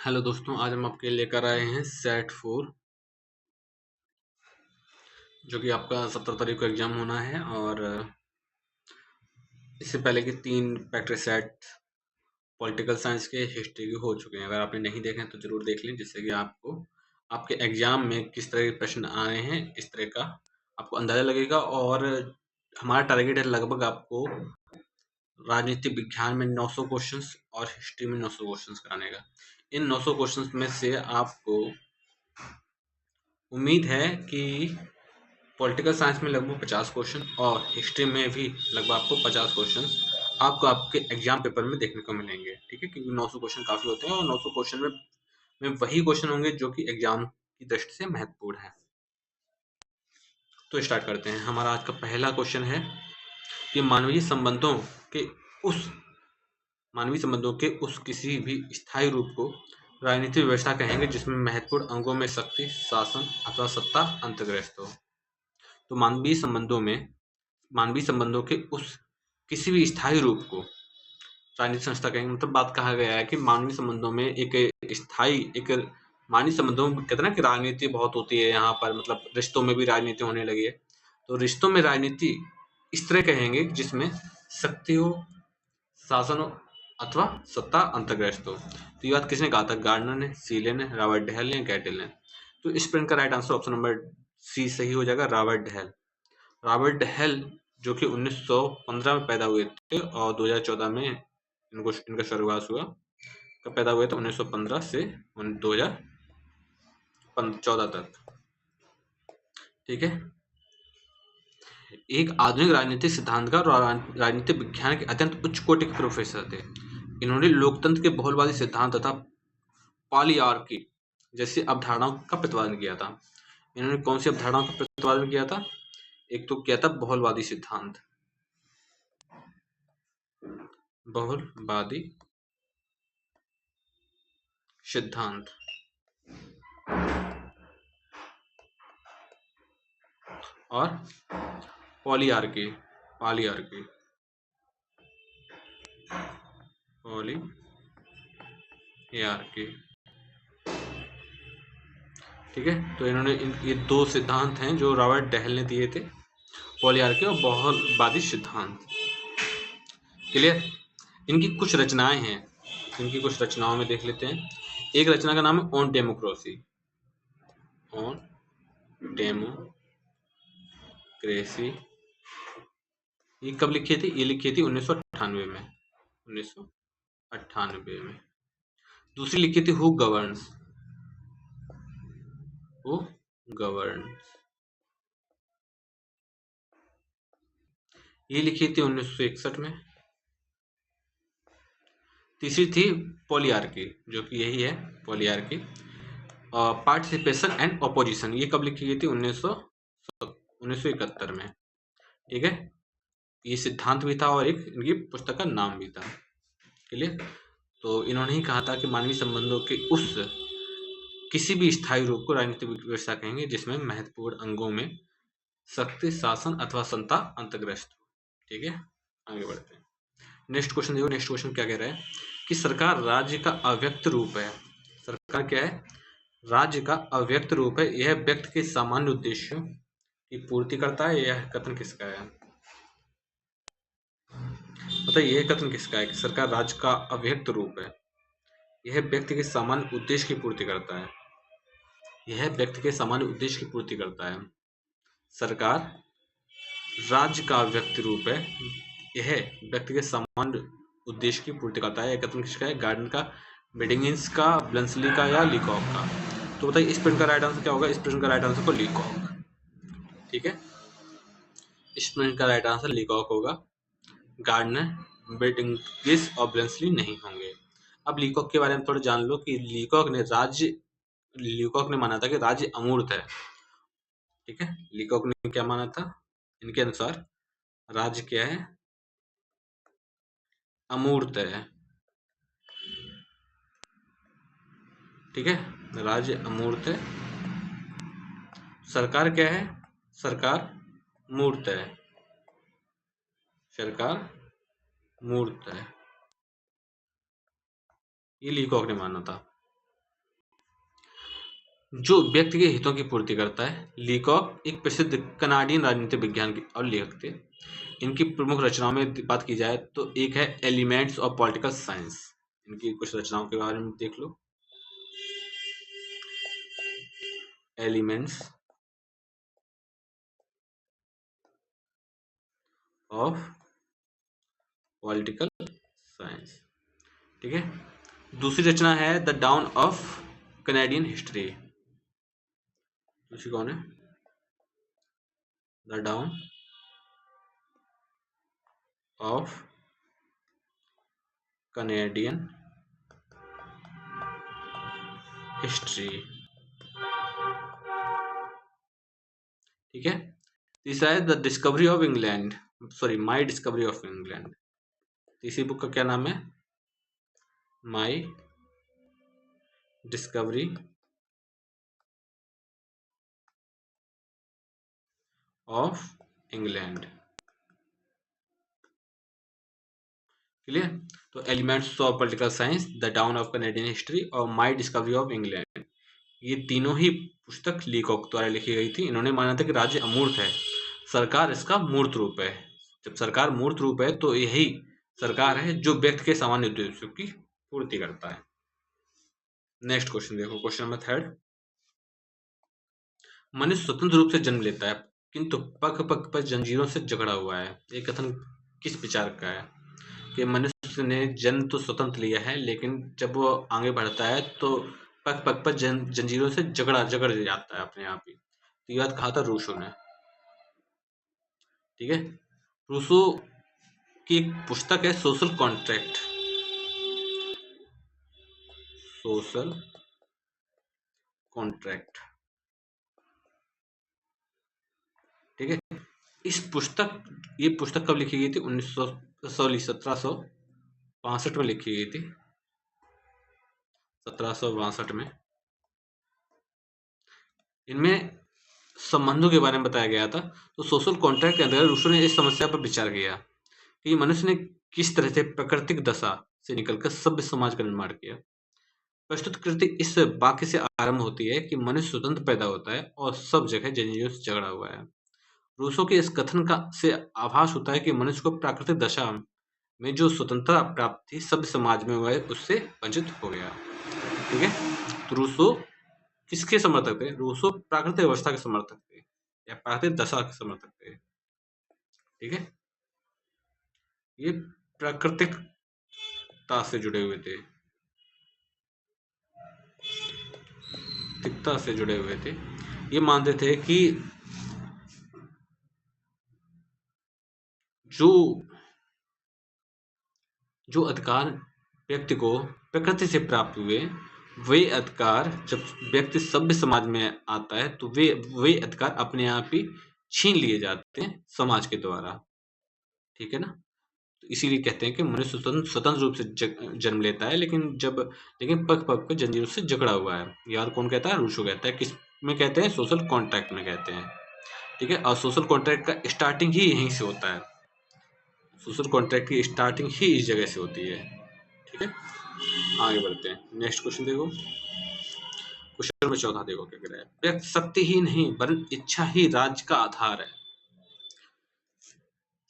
Hello दोस्तों, आज हम आपके लिए लेकर आए हैं सेट 4 जो कि आपका 17 तारीख को एग्ज़ाम होना है। और इससे पहले के 3 प्रैक्टिस सेट पॉलिटिकल साइंस के, हिस्ट्री के हो चुके हैं। अगर आपने नहीं देखे हैं तो ज़रूर देख लें, जिससे कि आपको आपके एग्ज़ाम में किस तरह के प्रश्न आए हैं इस तरह का आपको अंदाज़ा लगेगा। और हमारा टारगेट है लगभग आपको राजनीतिक विज्ञान में 900 क्वेश्चंस और हिस्ट्री में 900 क्वेश्चंस कराने का। इन 900 क्वेश्चंस में से आपको उम्मीद है कि पॉलिटिकल साइंस में लगभग 50 क्वेश्चन और हिस्ट्री में भी लगभग आपको 50 क्वेश्चन आपको आपके एग्जाम पेपर में देखने को मिलेंगे। ठीक है, क्योंकि 900 क्वेश्चन काफ़ी होते हैं और 900 क्वेश्चन में वही क्वेश्चन होंगे जो कि एग्जाम की दृष्टि से महत्वपूर्ण है। तो स्टार्ट करते हैं। हमारा आज का पहला क्वेश्चन है कि मानवीय संबंधों के उस किसी भी स्थायी रूप को राजनीतिक व्यवस्था कहेंगे जिसमें महत्वपूर्ण अंगों में शक्ति, शासन अथवा सत्ता अंतर्ग्रस्त हो। तो मानवीय संबंधों के उस किसी भी स्थायी रूप को राजनीतिक संस्था कहेंगे। मतलब बात कहा गया है कि मानवीय संबंधों में एक मानवीय संबंधों में कहते हैं ना कि राजनीति बहुत होती है यहाँ पर, मतलब रिश्तों में भी राजनीति होने लगी है। तो रिश्तों में राजनीति इस तरह कहेंगे जिसमें शक्ति हो, शासन हो अथवा सत्ता अंतर्ग्रस्त हो। तो ये बात किसने कहा था? गार्डनर ने, सीले ने, रॉबर्ट डहल ने, कैटल ने। तो इस प्रश्न का right answer option number C सही हो जाएगा, रॉबर्ट डहल। रॉबर्ट डहल जो कि 1915 में पैदा हुए थे और 2014 में इनका स्वर्गवास हुआ। कब पैदा हुए थे? 1915 से 2014 तक। ठीक है, एक आधुनिक राजनीतिक सिद्धांतकार और राजनीतिक विज्ञान के अत्यंत उच्च कोटि के प्रोफेसर थे। इन्होंने लोकतंत्र के बहुलवादी सिद्धांत तथा पॉलीआर्की जैसी अवधारणाओं का प्रतिपादन किया था। इन्होंने कौन सी अवधारणाओं का प्रतिपादन किया था? एक तो किया था बहुलवादी सिद्धांत, बहुलवादी सिद्धांत, और पॉलीआर्की पॉलीआर्की पॉलीआर्की। ठीक है, तो इन्होंने ये दो सिद्धांत हैं जो रॉबर्ट डहल ने दिए थे, पॉलीआर्की और बहुलवादी सिद्धांत। क्लियर? इनकी कुछ रचनाएं हैं, इनकी कुछ रचनाओं में देख लेते हैं। एक रचना का नाम है ऑन डेमोक्रेसी। ऑन डेमोक्रेसी ये कब लिखी थी? ये लिखी थी 1998 में। 1998 में। दूसरी लिखी थी हु गवर्न्स। ये लिखी थी 1961 में। तीसरी थी पॉलीआर्की, जो कि यही है पॉलीआर्की, पार्टिसिपेशन एंड ऑपोजिशन। ये कब लिखी गई थी? 1971 में। ठीक है, ये सिद्धांत भी था और एक इनकी पुस्तक का नाम भी था। क्लियर? तो इन्होंने ही कहा था कि मानवीय संबंधों के उस किसी भी स्थायी रूप को राजनीतिक व्यवस्था कहेंगे जिसमें महत्वपूर्ण अंगों में शक्ति, शासन अथवा सत्ता अंतर्ग्रस्त हो। ठीक है, आगे बढ़ते हैं। नेक्स्ट क्वेश्चन देखो। नेक्स्ट क्वेश्चन क्या कह रहा है कि सरकार राज्य का अव्यक्त रूप है। सरकार क्या है? राज्य का अव्यक्त रूप है। यह व्यक्ति के सामान्य उद्देश्यों की पूर्ति करता है। यह कथन किसका है? बताइए, यह कथन किसका है कि सरकार राज्य का अव्यक्त रूप है, यह व्यक्ति के सामान्य उद्देश्य की पूर्ति करता है। यह व्यक्ति के सामान्य उद्देश्य की पूर्ति करता है। सरकार राज्य का अव्यक्त रूप है, यह व्यक्ति के सामान्य उद्देश्य की पूर्ति करता है। यह कथन किसका है? गार्डन का, बेडिंगिंस का, ब्लंसली का या लीकॉक का? तो बताइए इस प्रश्न का राइट आंसर क्या होगा? इस प्रश्न का राइट आंसर को लीकॉक। ठीक है, इस प्रश्न का राइट आंसर लीकॉक होगा। गार्डनर, बेडिंगिस और ब्लंसली नहीं होंगे। अब लीकॉक के बारे में थोड़ा जान लो कि लीकॉक ने माना था कि राज्य अमूर्त है। ठीक है, लीकॉक ने क्या माना था? इनके अनुसार राज्य क्या है? अमूर्त है। ठीक है, राज्य अमूर्त है। सरकार क्या है? सरकार मूर्त है। सरकार मूर्त है, ये लीकॉक ने माना था। जो व्यक्ति के हितों की पूर्ति करता है। लीकॉक एक प्रसिद्ध कनाडियन राजनीतिक विज्ञान के और लेखक थे। इनकी प्रमुख रचनाओं में बात की जाए तो एक है एलिमेंट्स ऑफ पॉलिटिकल साइंस। इनकी कुछ रचनाओं के बारे में देख लो। एलिमेंट्स ऑफ पॉलिटिकल साइंस, ठीक है। दूसरी रचना है the down of Canadian history. दूसरी कौन है? The down of Canadian history, ठीक है। तीसरा है the discovery of England, sorry my discovery of England. तीसरी बुक का क्या नाम है? माई डिस्कवरी ऑफ इंग्लैंड, क्लियर। तो elements of political science, the down of Canadian history और माई डिस्कवरी ऑफ इंग्लैंड, ये तीनों ही पुस्तक लीकॉक द्वारा लिखी गई थी। इन्होंने माना था कि राज्य अमूर्त है, सरकार इसका मूर्त रूप है। जब सरकार मूर्त रूप है तो यही सरकार है जो व्यक्ति के सामान्य उद्देश्यों की पूर्ति करता है। नेक्स्ट क्वेश्चन देखो, क्वेश्चन नंबर 3। मनुष्य स्वतंत्र रूप से जन्म लेता है किंतु पग पग पर जंजीरों से जकड़ा हुआ है। ये कथन किस विचार का है? कि मनुष्य ने जन्म तो स्वतंत्र लिया है लेकिन जब वो आगे बढ़ता है तो पग पग पर जंजीरों से जकड़ जाता है अपने आप ही। तो ये बात कहा था रूसो ने, ठीक है। रूसो की एक पुस्तक है सोशल कॉन्ट्रैक्ट, सोशल कॉन्ट्रैक्ट, ठीक है। ये पुस्तक कब लिखी गई थी? 1762 में लिखी गई थी, 1762 में। इनमें संबंधों के बारे में बताया गया था। तो सोशल कॉन्ट्रैक्ट के अंतर्गत रूसो ने इस समस्या पर विचार किया कि मनुष्य ने किस तरह से प्राकृतिक दशा से निकलकर सभ्य समाज का निर्माण किया। प्रस्तुत कृति इस वाक्य से आरंभ होती है कि मनुष्य स्वतंत्र पैदा होता है और सब जगह जंजीरों से झगड़ा हुआ है। रूसो के इस कथन का से आभास होता है कि मनुष्य को प्राकृतिक दशा में जो स्वतंत्रता प्राप्त थी सभ्य समाज में वह उससे वंचित हो गया, ठीक है। तो रूसो किसके समर्थक थे? रूसो प्राकृतिक व्यवस्था के समर्थक थे या प्राकृतिक दशा के समर्थक थे, ठीक है। ये प्राकृतिकता से जुड़े हुए थे, प्राकृतिकता से जुड़े हुए थे। ये मानते थे कि जो अधिकार व्यक्ति को प्रकृति से प्राप्त हुए, वे अधिकार जब व्यक्ति सभ्य समाज में आता है तो वे अधिकार अपने आप ही छीन लिए जाते हैं समाज के द्वारा, ठीक है ना। तो इसीलिए कहते हैं कि मनुष्य स्वतंत्र रूप से जन्म लेता है लेकिन पग पग पर जंजीरों से जकड़ा हुआ है। यार कौन कहता है? रूसो कहता है। किस में कहते हैं? सोशल कॉन्ट्रैक्ट में कहते हैं, ठीक है। और सोशल कॉन्ट्रैक्ट का स्टार्टिंग ही यहीं से होता है, सोशल कॉन्ट्रैक्ट की स्टार्टिंग ही इस जगह से होती है, ठीक है। आगे बढ़ते हैं, नेक्स्ट क्वेश्चन देखो। क्वेश्चन नंबर 14 देखो क्या कह रहा है। व्यक्ति शक्ति ही नहीं वरन इच्छा ही राज्य का आधार है।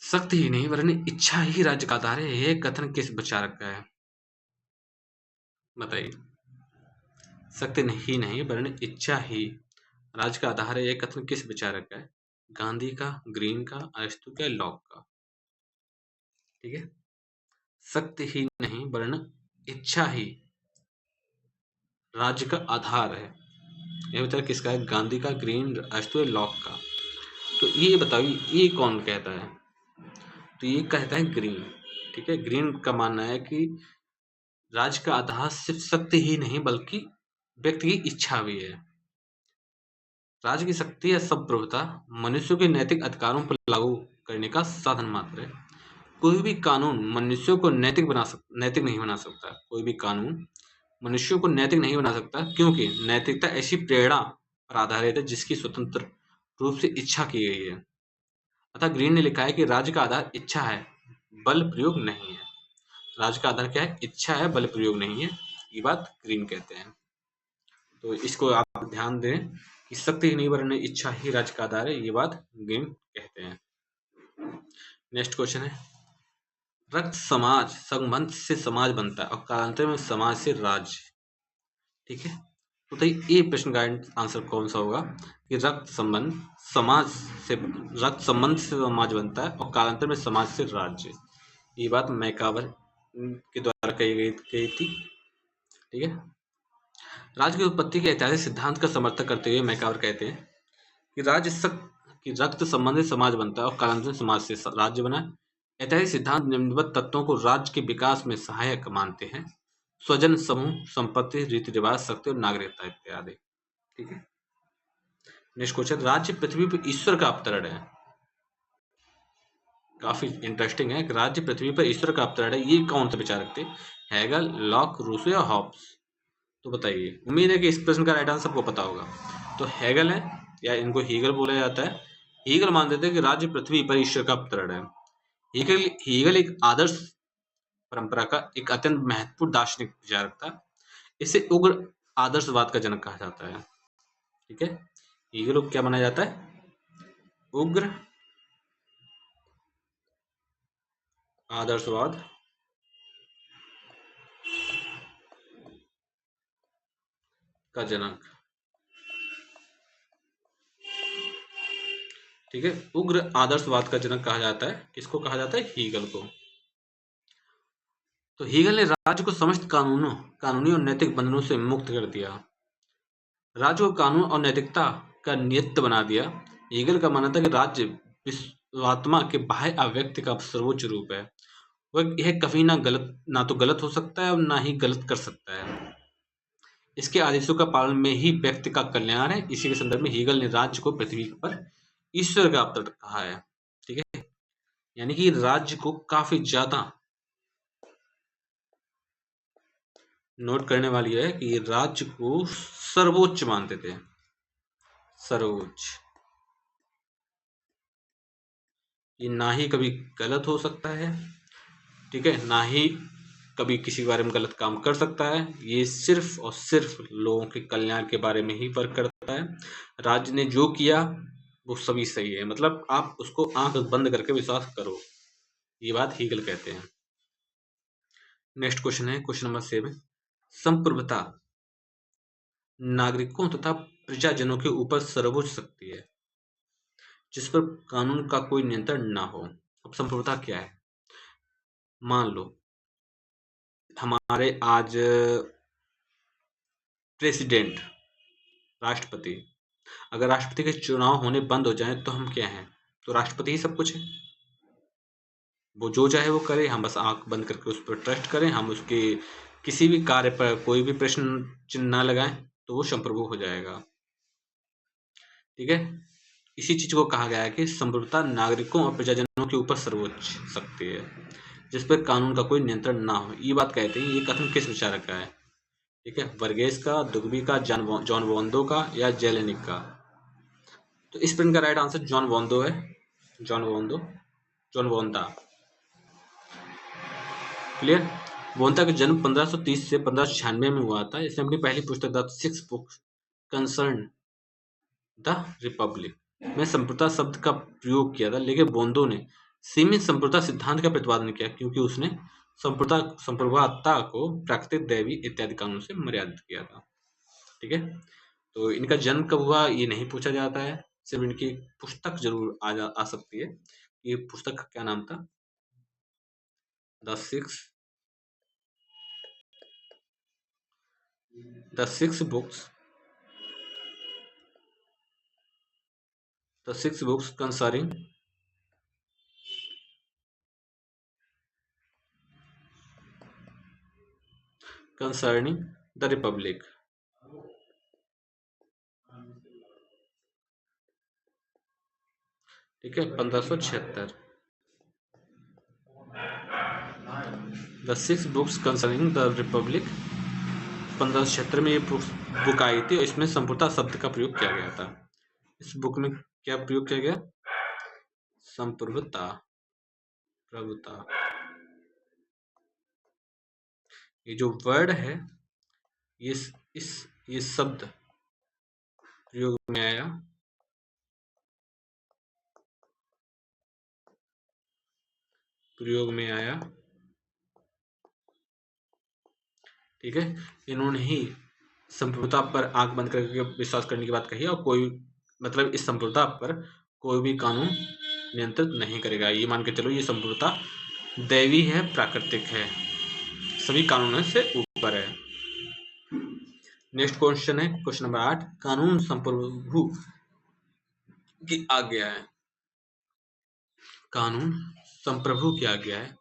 शक्ति ही नहीं वरन इच्छा ही राज्य का आधार है, यह कथन किस विचारक का है? बताइए। शक्ति ही नहीं वरन इच्छा ही राज्य का आधार है, यह कथन किस विचारक का है? गांधी का, ग्रीन का, अरिस्टो का, लॉक का, ठीक है। शक्ति ही नहीं वरन इच्छा ही राज्य का आधार है, यह विचार किसका है? गांधी का, ग्रीन, अरिस्टो, लॉक का। तो ये बताइए ये कौन कहता है? तो ये कहता है ग्रीन, ठीक है। ग्रीन का मानना है कि राज्य का आधार सिर्फ शक्ति ही नहीं बल्कि व्यक्ति की इच्छा भी है। राज्य की शक्ति या संप्रभुता मनुष्यों के नैतिक अधिकारों पर लागू करने का साधन मात्र है। कोई भी कानून मनुष्यों को नैतिक नहीं बना सकता। कोई भी कानून मनुष्यों को नैतिक नहीं बना सकता क्योंकि नैतिकता ऐसी प्रेरणा पर आधारित है जिसकी स्वतंत्र रूप से इच्छा की गई है। अतः ग्रीन ने लिखा है कि राज्य का आधार इच्छा है, बल प्रयोग नहीं है। राज्य का आधार क्या है? इच्छा है, बल प्रयोग नहीं है। ये बात ग्रीन कहते हैं। तो इसको आप ध्यान दें कि शक्ति नहीं वरन इच्छा ही राज्य का आधार है, ये बात गेम कहते हैं। नेक्स्ट क्वेश्चन है, रक्त समाज संबंध से समाज बनता है और कालांतर में समाज से राज्य। ठीक है, तो बताइए ये प्रश्न का आंसर कौन सा होगा कि रक्त संबंध से समाज बनता है और कालांतर में समाज से राज्य। ये बात मैकावर के द्वारा कही थी। ठीक है, राज्य की उत्पत्ति के ऐतिहासिक सिद्धांत का समर्थन करते हुए मैकावर कहते हैं कि रक्त संबंधित समाज बनता है और कालांतर समाज से राज्य बना। ऐतिहासिक सिद्धांत निम्नलिखित तत्वों को राज्य के विकास में सहायक मानते हैं: स्वजन समूह, संपत्ति, रीति रिवाज, शक्ति और नागरिकता इत्यादि। ठीक है, नेक्स्ट क्वेश्चन, राज्य पृथ्वी पर ईश्वर का अवतरण है। काफी इंटरेस्टिंग है कि राज्य पृथ्वी पर ईश्वर का अवतरण है, ये कौन से विचारक थे? हेगल, लॉक, रूसो या हॉब्स? तो बताइए, उम्मीद है कि इस प्रश्न का राइट आंसर सबको पता होगा। तो हेगल है, या इनको हीगल बोला जाता है। हीगल मानते थे कि राज्य पृथ्वी पर ईश्वर का अवतरण है। हीगल एक आदर्श परंपरा का एक अत्यंत महत्वपूर्ण दार्शनिक विचारक था। इसे उग्र आदर्शवाद का जनक कहा जाता है। ठीक है, हीगल को क्या माना जाता है? उग्र आदर्शवाद का जनक। ठीक है, उग्र आदर्शवाद का जनक कहा जाता है। किसको कहा जाता है? हीगल को। तो हीगल ने राज्य को समस्त कानूनी और नैतिक बंधनों से मुक्त कर दिया। राज्य को कानून और नैतिकता का नियत बना दिया। हीगल का मानना था कि राज्य विश्वात्मा के बाह्य अभिव्यक्ति का सर्वोच्च रूप है। वह यह कभी ना तो गलत हो सकता है और ना ही गलत कर सकता है। इसके आदेशों का पालन में ही व्यक्ति का कल्याण है। इसी के संदर्भ में हीगल ने राज्य को पृथ्वी पर ईश्वर का अवतार कहा है। ठीक है, यानी कि राज्य को काफी ज्यादा नोट करने वाली है कि ये राज्य को सर्वोच्च मानते थे। सर्वोच्च, ये ना ही कभी गलत हो सकता है, ठीक है, ना ही कभी किसी के बारे में गलत काम कर सकता है। ये सिर्फ और सिर्फ लोगों के कल्याण के बारे में ही वर्क करता है। राज्य ने जो किया वो सभी सही है, मतलब आप उसको आंख बंद करके विश्वास करो, ये बात हीगल कहते हैं। नेक्स्ट क्वेश्चन है क्वेश्चन नंबर 7, संप्रभुता नागरिकों तथा प्रजाजनों के ऊपर सर्वोच्च शक्ति है जिस पर कानून का कोई नियंत्रण ना हो। अब संप्रभुता क्या है? मान लो हमारे आज प्रेसिडेंट, राष्ट्रपति, अगर राष्ट्रपति के चुनाव होने बंद हो जाएं तो हम क्या हैं? तो राष्ट्रपति ही सब कुछ है। वो जो चाहे वो करे, हम बस आंख बंद करके उस पर ट्रस्ट करें, हम उसके किसी भी कार्य पर कोई भी प्रश्न चिन्ह ना लगाएं तो वो संप्रभु हो जाएगा। ठीक है, इसी चीज को कहा गया है कि संप्रभुता नागरिकों और प्रजाजनों के ऊपर सर्वोच्च शक्ति है जिस पर कानून का कोई नियंत्रण ना हो। ये बात कहते हैं। ये कथन किस विचारक का है? ठीक है, वर्गेस का, दुग्बी का, जॉन वोंदो का या जेलेनिक का? तो इस प्रश्न का राइट आंसर जॉन वोंदो है। जॉन वोंदा। क्लियर? वोंदा का जन्म 1530 से 1596 में हुआ था। इसने अपनी पहली पुस्तक the six book concern the Republic में संप्रभुता शब्द का प्रयोग किया था, लेकिन बोंदो ने सीमित संप्रभुता सिद्धांत का प्रतिपादन किया क्योंकि उसने संप्रभुता को प्राकृतिक, दैवी इत्यादि कानून से मर्यादित किया था। ठीक है, तो इनका जन्म कब हुआ ये नहीं पूछा जाता है, सिर्फ इनकी पुस्तक जरूर आ सकती है। ये पुस्तक का क्या नाम था? The six books concerning the Republic. ठीक है, 1576। The six books concerning the Republic 1576 में ये बुक आई थी और इसमें संप्रभुता शब्द का प्रयोग किया गया था। इस बुक में क्या प्रयोग किया गया? संप्रभुता, प्रभुता। ये जो वर्ड है, ये इस ये शब्द प्रयोग में आया। प्रयोग में आया, ठीक है। इन्होंने ही संप्रभुता पर आंख बंद करके विश्वास करने की बात कही और कोई मतलब इस संप्रभुता पर कोई भी कानून नियंत्रित नहीं करेगा। ये मान के चलो ये संप्रभुता दैवी है, प्राकृतिक है, सभी कानूनों से ऊपर है। नेक्स्ट क्वेश्चन है क्वेश्चन नंबर 8, कानून संप्रभु की आज्ञा है। कानून संप्रभु की आज्ञा है,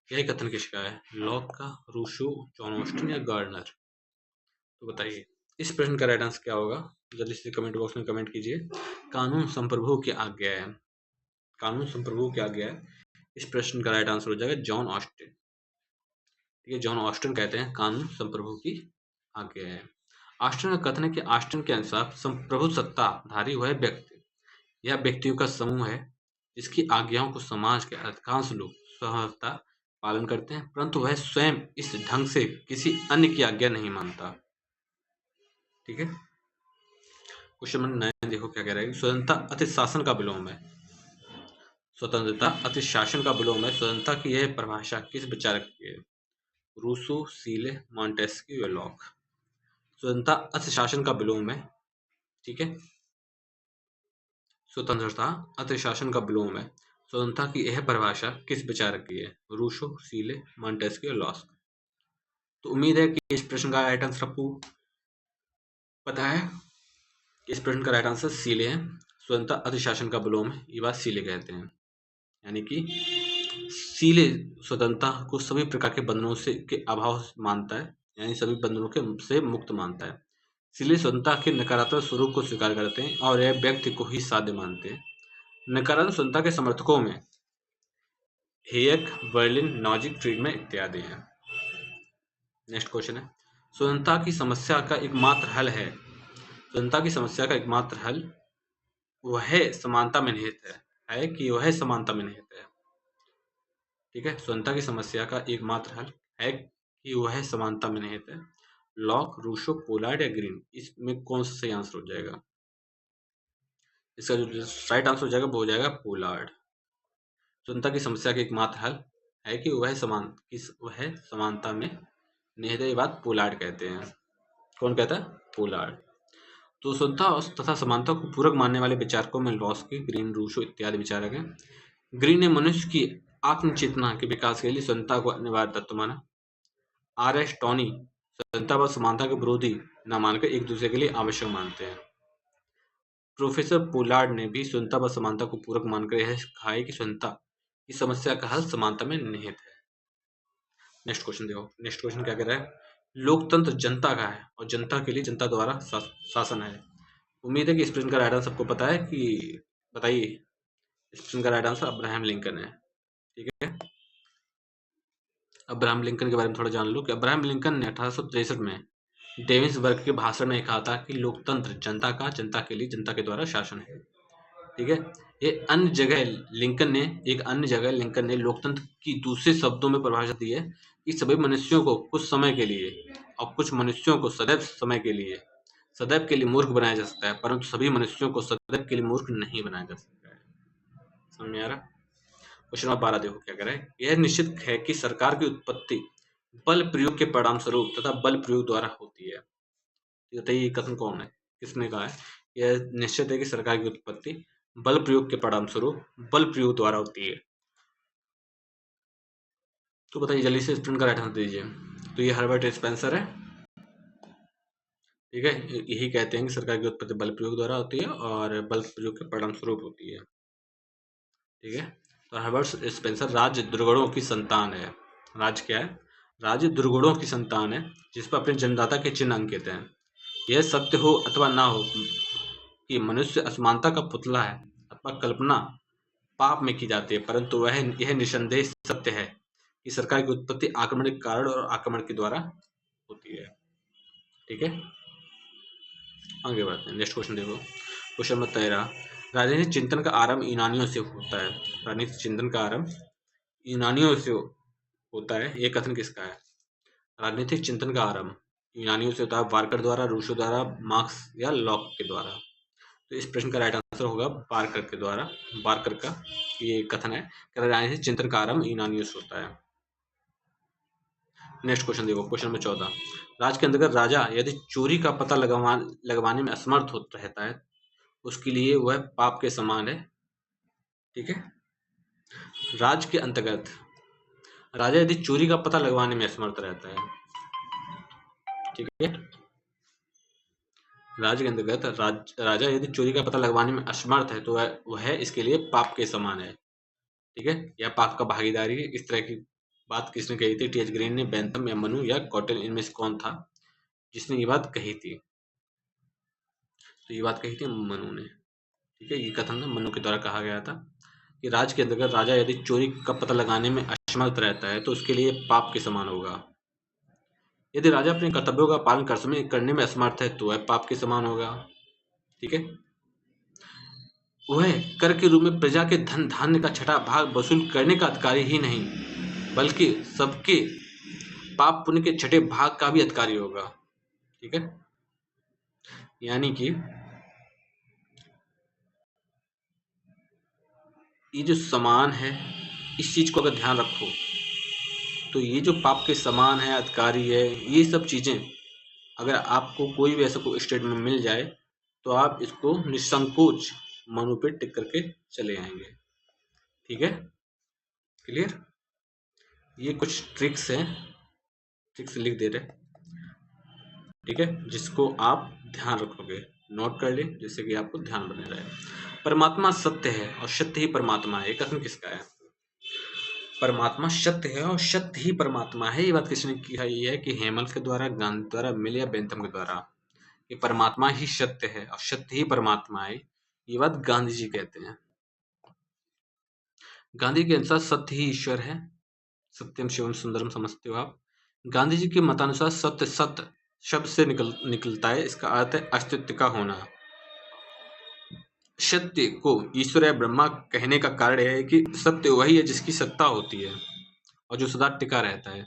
यह कथन किसका है? लॉक का, रूसो, जॉन ऑस्टिन या गार्डनर? तो बताइए इस प्रश्न का राइट आंसर क्या होगा? जल्दी से कमेंट बॉक्स में कमेंट कीजिए। कानून संप्रभु की आज्ञा है, कानून संप्रभु की आज्ञा है। इस प्रश्न का राइट आंसर हो जाएगा जॉन ऑस्टिन। ठीक है, जॉन ऑस्टिन कहते हैं कानून संप्रभु की आज्ञा है। ऑस्टिन का कथन है कि ऑस्टिन के अनुसार संप्रभु सत्ताधारी वह व्यक्ति या व्यक्तियों का समूह है जिसकी आज्ञाओं को समाज के अधिकांश लोग स्वतः पालन करते हैं, परंतु वह स्वयं इस ढंग से किसी अन्य की आज्ञा नहीं मानता। ठीक है, क्वेश्चन नंबर 9 देखो क्या कह रहा है। स्वतंत्रता अति शासन का विलोम है। स्वतंत्रता अति शासन का विलोम है। स्वतंत्रता की यह परिभाषा किस विचारक की है? रूसो, सीले, मॉन्टेस्क्यू या लॉक? स्वतंत्रता अति शासन का विलोम है। ठीक है, स्वतंत्रता अति शासन का विलोम है। स्वतंत्रता की यह परिभाषा किस विचारक की है? रूसो, सीले, मॉन्टेस्क्यू या लॉक? तो उम्मीद है कि इस प्रश्न का राइट आंसर आपको पता है। इस प्रश्न का राइट आंसर सीले है। स्वतंत्रता अति शासन का विलोम है, ये बात सीले कहते हैं। यानी कि सीले स्वतंत्रता को सभी प्रकार के बंधनों से के अभाव मानता है, यानी सभी बंधनों के से मुक्त मानता है। सीले स्वतंत्रता के नकारात्मक स्वरूप को स्वीकार करते हैं और यह व्यक्ति को ही साध्य मानते हैं। नकारात्मक स्वतंत्रता के समर्थकों में हेयक, बर्लिन, नॉजिक, फ्रीडमैन इत्यादि हैं। नेक्स्ट क्वेश्चन है, स्वतंत्रता की समस्या का एकमात्र हल है। स्वतंत्रता की समस्या का एकमात्र हल वह समानता में निहित है कि वह समानता में निहित है। ठीक है, स्वतंत्रता की समस्या का एकमात्र हल है कि वह समानता में निहित है। लॉक, रूसो, पोलार्ड या ग्रीन? इसमें कौन सा सही आंसर हो जाएगा? इसका जो राइट आंसर हो जाएगा वो हो जाएगा पोलार्ड। स्वतंत्रता की समस्या का एकमात्र हल है कि वह समानता में निहित है, ये बात पोलार्ड कहते हैं। कौन कहता है? पोलार्ड। तो स्वतंत्रता तथा समानता को पूरक मानने वाले विचारकों में लॉस्की, ग्रीन, रूसो इत्यादि विचारक हैं। ग्रीन ने मनुष्य की आत्मचेतना के विकास के लिए स्वतंत्रता को अनिवार्य तत्व माना। आर.एस. टॉनी स्वतंत्रता व समानता के विरोधी न मानकर एक दूसरे के लिए आवश्यक मानते हैं। प्रोफेसर पोलार्ड ने भी स्वतंत्रता व समानता को पूरक मानकर यह कहा है कि स्वतंत्रता की समस्या का हल समानता में निहित है। नेक्स्ट क्वेश्चन देखो, नेक्स्ट क्वेश्चन क्या कह रहा है? लोकतंत्र जनता का है और जनता के लिए जनता द्वारा शासन है। उम्मीद है कि इस प्रश्न का राइट आंसर सबको पता है कि बताइए इस प्रश्न का राइट आंसर अब्राहम लिंकन है। ठीक है, अब्राहम लिंकन के बारे में थोड़ा जान लो कि अब्राहम लिंकन ने 1863 में डेविसबर्ग के भाषण में कहा था कि लोकतंत्र जनता का, जनता के लिए, जनता के द्वारा शासन है। ठीक है, एक अन्य जगह लिंकन ने लोकतंत्र की दूसरे शब्दों में परिभाषा दी है कि सभी मनुष्यों को कुछ समय के लिए और कुछ मनुष्यों को सदैव के लिए मूर्ख बनाया जा सकता है, परंतु सभी मनुष्यों को सदैव के लिए मूर्ख नहीं बनाया जा सकता है। समझ में आ रहा? क्वेश्चन नंबर 12 देखो क्या कह रहा है। यह निश्चित है कि सरकार की उत्पत्ति बल प्रयोग के परिणाम स्वरूप तथा बल प्रयोग द्वारा होती है। बताइए ये कथन कौन है, किसने कहा है? यह निश्चित है कि सरकार की उत्पत्ति बल प्रयोग के परिणाम स्वरूप बल प्रयोग द्वारा होती है। तो बताइए जल्दी से स्टूडेंट का राइट आंसर दीजिए। तो ये हर्बर्ट स्पेंसर है। ठीक है, यही कहते हैं कि सरकार की उत्पत्ति बल प्रयोग द्वारा होती है और बल प्रयोग के परिणाम स्वरूप होती है। ठीक है, तो हर्बर्ट स्पेंसर राज्य दुर्गुणों की संतान है। राज्य क्या है? राज्य दुर्गुणों की संतान है जिस पर अपने जन्मदाता के चिन्ह अंकित हैं। यह सत्य हो अथवा ना हो कि मनुष्य असमानता का पुतला है अथवा कल्पना पाप में की जाती है, परंतु यह निसंदेह सत्य है कि सरकार की उत्पत्ति आक्रमण के कारण और आक्रमण के द्वारा होती है। ठीक है, आगे बढ़ते हैं। नेक्स्ट क्वेश्चन देखो, क्वेश्चन नंबर 13, राजनीतिक चिंतन का आरंभ यूनानियों से होता है। राजनीतिक चिंतन का आरंभ यूनानियों से होता है, ये कथन किसका है? राजनीतिक चिंतन का आरंभ यूनानियों से होता है, बार्कर द्वारा, रूसो द्वारा, मार्क्स या लॉक के द्वारा। तो इस प्रश्न का राइट आंसर होगा बार्कर के द्वारा। बार्कर का ये कथन है कि राजनीतिक चिंतन का आरंभ यूनानियों से होता है। नेक्स्ट क्वेश्चन देखो, क्वेश्चन नंबर 14। राज के अंतर्गत राजा यदि चोरी का पता लगवाने में असमर्थ रहता है, उसके लिए वह पाप के समान है। ठीक है, राज के अंतर्गत राजा यदि चोरी का पता लगवाने में असमर्थ रहता है, ठीक है, राज्य के अंतर्गत राजा यदि चोरी का पता लगवाने में असमर्थ है तो वह इसके लिए पाप के समान है। ठीक है, या पाप का भागीदारी है। इस तरह की बात किसने कही थी? टी एच ग्रीन ने, बेंथम या मनु या कॉटन, इनमें से कौन था जिसने ये बात कही थी? तो ये बात कही थी मनु ने। ठीक है, ये कथन मनु के द्वारा कहा गया था कि राज्य के अंतर्गत राजा यदि चोरी का पता लगाने में असमर्थ रहता है तो उसके लिए पाप के समान होगा। यदि राजा अपने कर्तव्यों का पालन करने में असमर्थ है तो वह पाप के समान होगा। ठीक है, वह कर के रूप में प्रजा के धन धान्य का छठा भाग वसूल करने का अधिकारी ही नहीं बल्कि सबके पाप पुण्य के छठे भाग का भी अधिकारी होगा। ठीक है, यानी कि ये जो समान है, इस चीज को अगर ध्यान रखो तो ये जो पाप के समान है, अधिकारी है, ये सब चीजें अगर आपको कोई भी ऐसा कोई स्टेटमेंट मिल जाए तो आप इसको निसंकोच मनु पे टिक करके चले आएंगे। ठीक है, क्लियर? ये कुछ ट्रिक्स हैं, ट्रिक्स लिख दे रहे। ठीक है, जिसको आप ध्यान रखोगे, नोट कर ले, जिससे कि आपको ध्यान बने रहे। परमात्मा सत्य है और सत्य ही परमात्मा है, ये कथन किसका है? परमात्मा सत्य है और सत्य ही परमात्मा है, ये बात किसने कही है? कि हेमल्थ के द्वारा, गांधी द्वारा, मिल या बेंथम के द्वारा। कि परमात्मा ही सत्य है और सत्य ही परमात्मा है, ये बात गांधी जी कहते हैं। गांधी के अनुसार सत्य ही ईश्वर है, सत्यम शिवम सुंदरम समझते हो आप। गांधी जी के मतानुसार सत्य सत्य शब्द से निकलता है, इसका अर्थ है अस्तित्व का होना। सत्य को ईश्वर या ब्रह्मा कहने का कारण यह है कि सत्य वही है जिसकी सत्ता होती है और जो सदा टिका रहता है।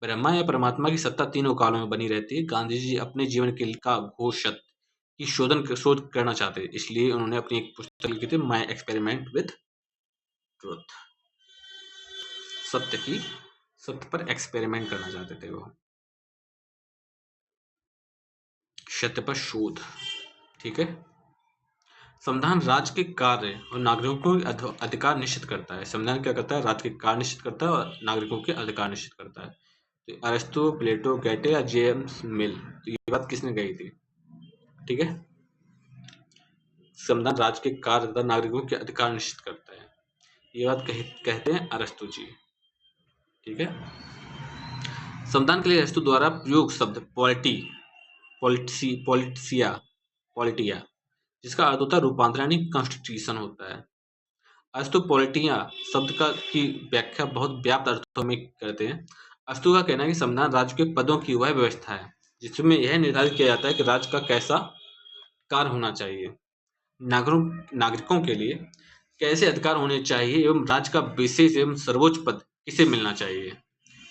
ब्रह्मा या परमात्मा की सत्ता तीनों कालों में बनी रहती है। गांधी जी अपने जीवन के का घोष सत्य की शोध करना चाहते थे, इसलिए उन्होंने अपनी एक पुस्तक लिखी थी, माय एक्सपेरिमेंट विद ट्रुथ। सत्य पर एक्सपेरिमेंट करना चाहते थे वो, सत्य पर शोध। ठीक है, संविधान राज्य के कार्य और नागरिकों के अधिकार निश्चित करता है। संविधान क्या करता है? राज्य के कार्य निश्चित करता है और नागरिकों के अधिकार निश्चित करता है। तो अरिस्टो, प्लेटो, गेटे या जेम्स मिल, तो ये बात किसने कही थी? ठीक है, संविधान राज्य के कार्य तथा नागरिकों के अधिकार निश्चित करता है, ये बात कहते हैं अरिस्टो जी। ठीक है, संविधान के लिए अरिस्टो द्वारा प्रयोग शब्द पॉलिटिया, जिसका अर्थ होता है रूपांतरण, यानी कॉन्स्टिट्यूशन होता है। अरिस्टो पॉलिटिया शब्द की व्याख्या बहुत व्याप्त अर्थों में करते हैं। अरिस्टो का कहना है कि संविधान राज्य के पदों की वह व्यवस्था है जिसमें यह निर्धारित किया जाता है कि राज्य का कैसा कार्य होना चाहिए, नागरिकों के लिए कैसे अधिकार होने चाहिए एवं राज्य का विशेष एवं सर्वोच्च पद किसे मिलना चाहिए,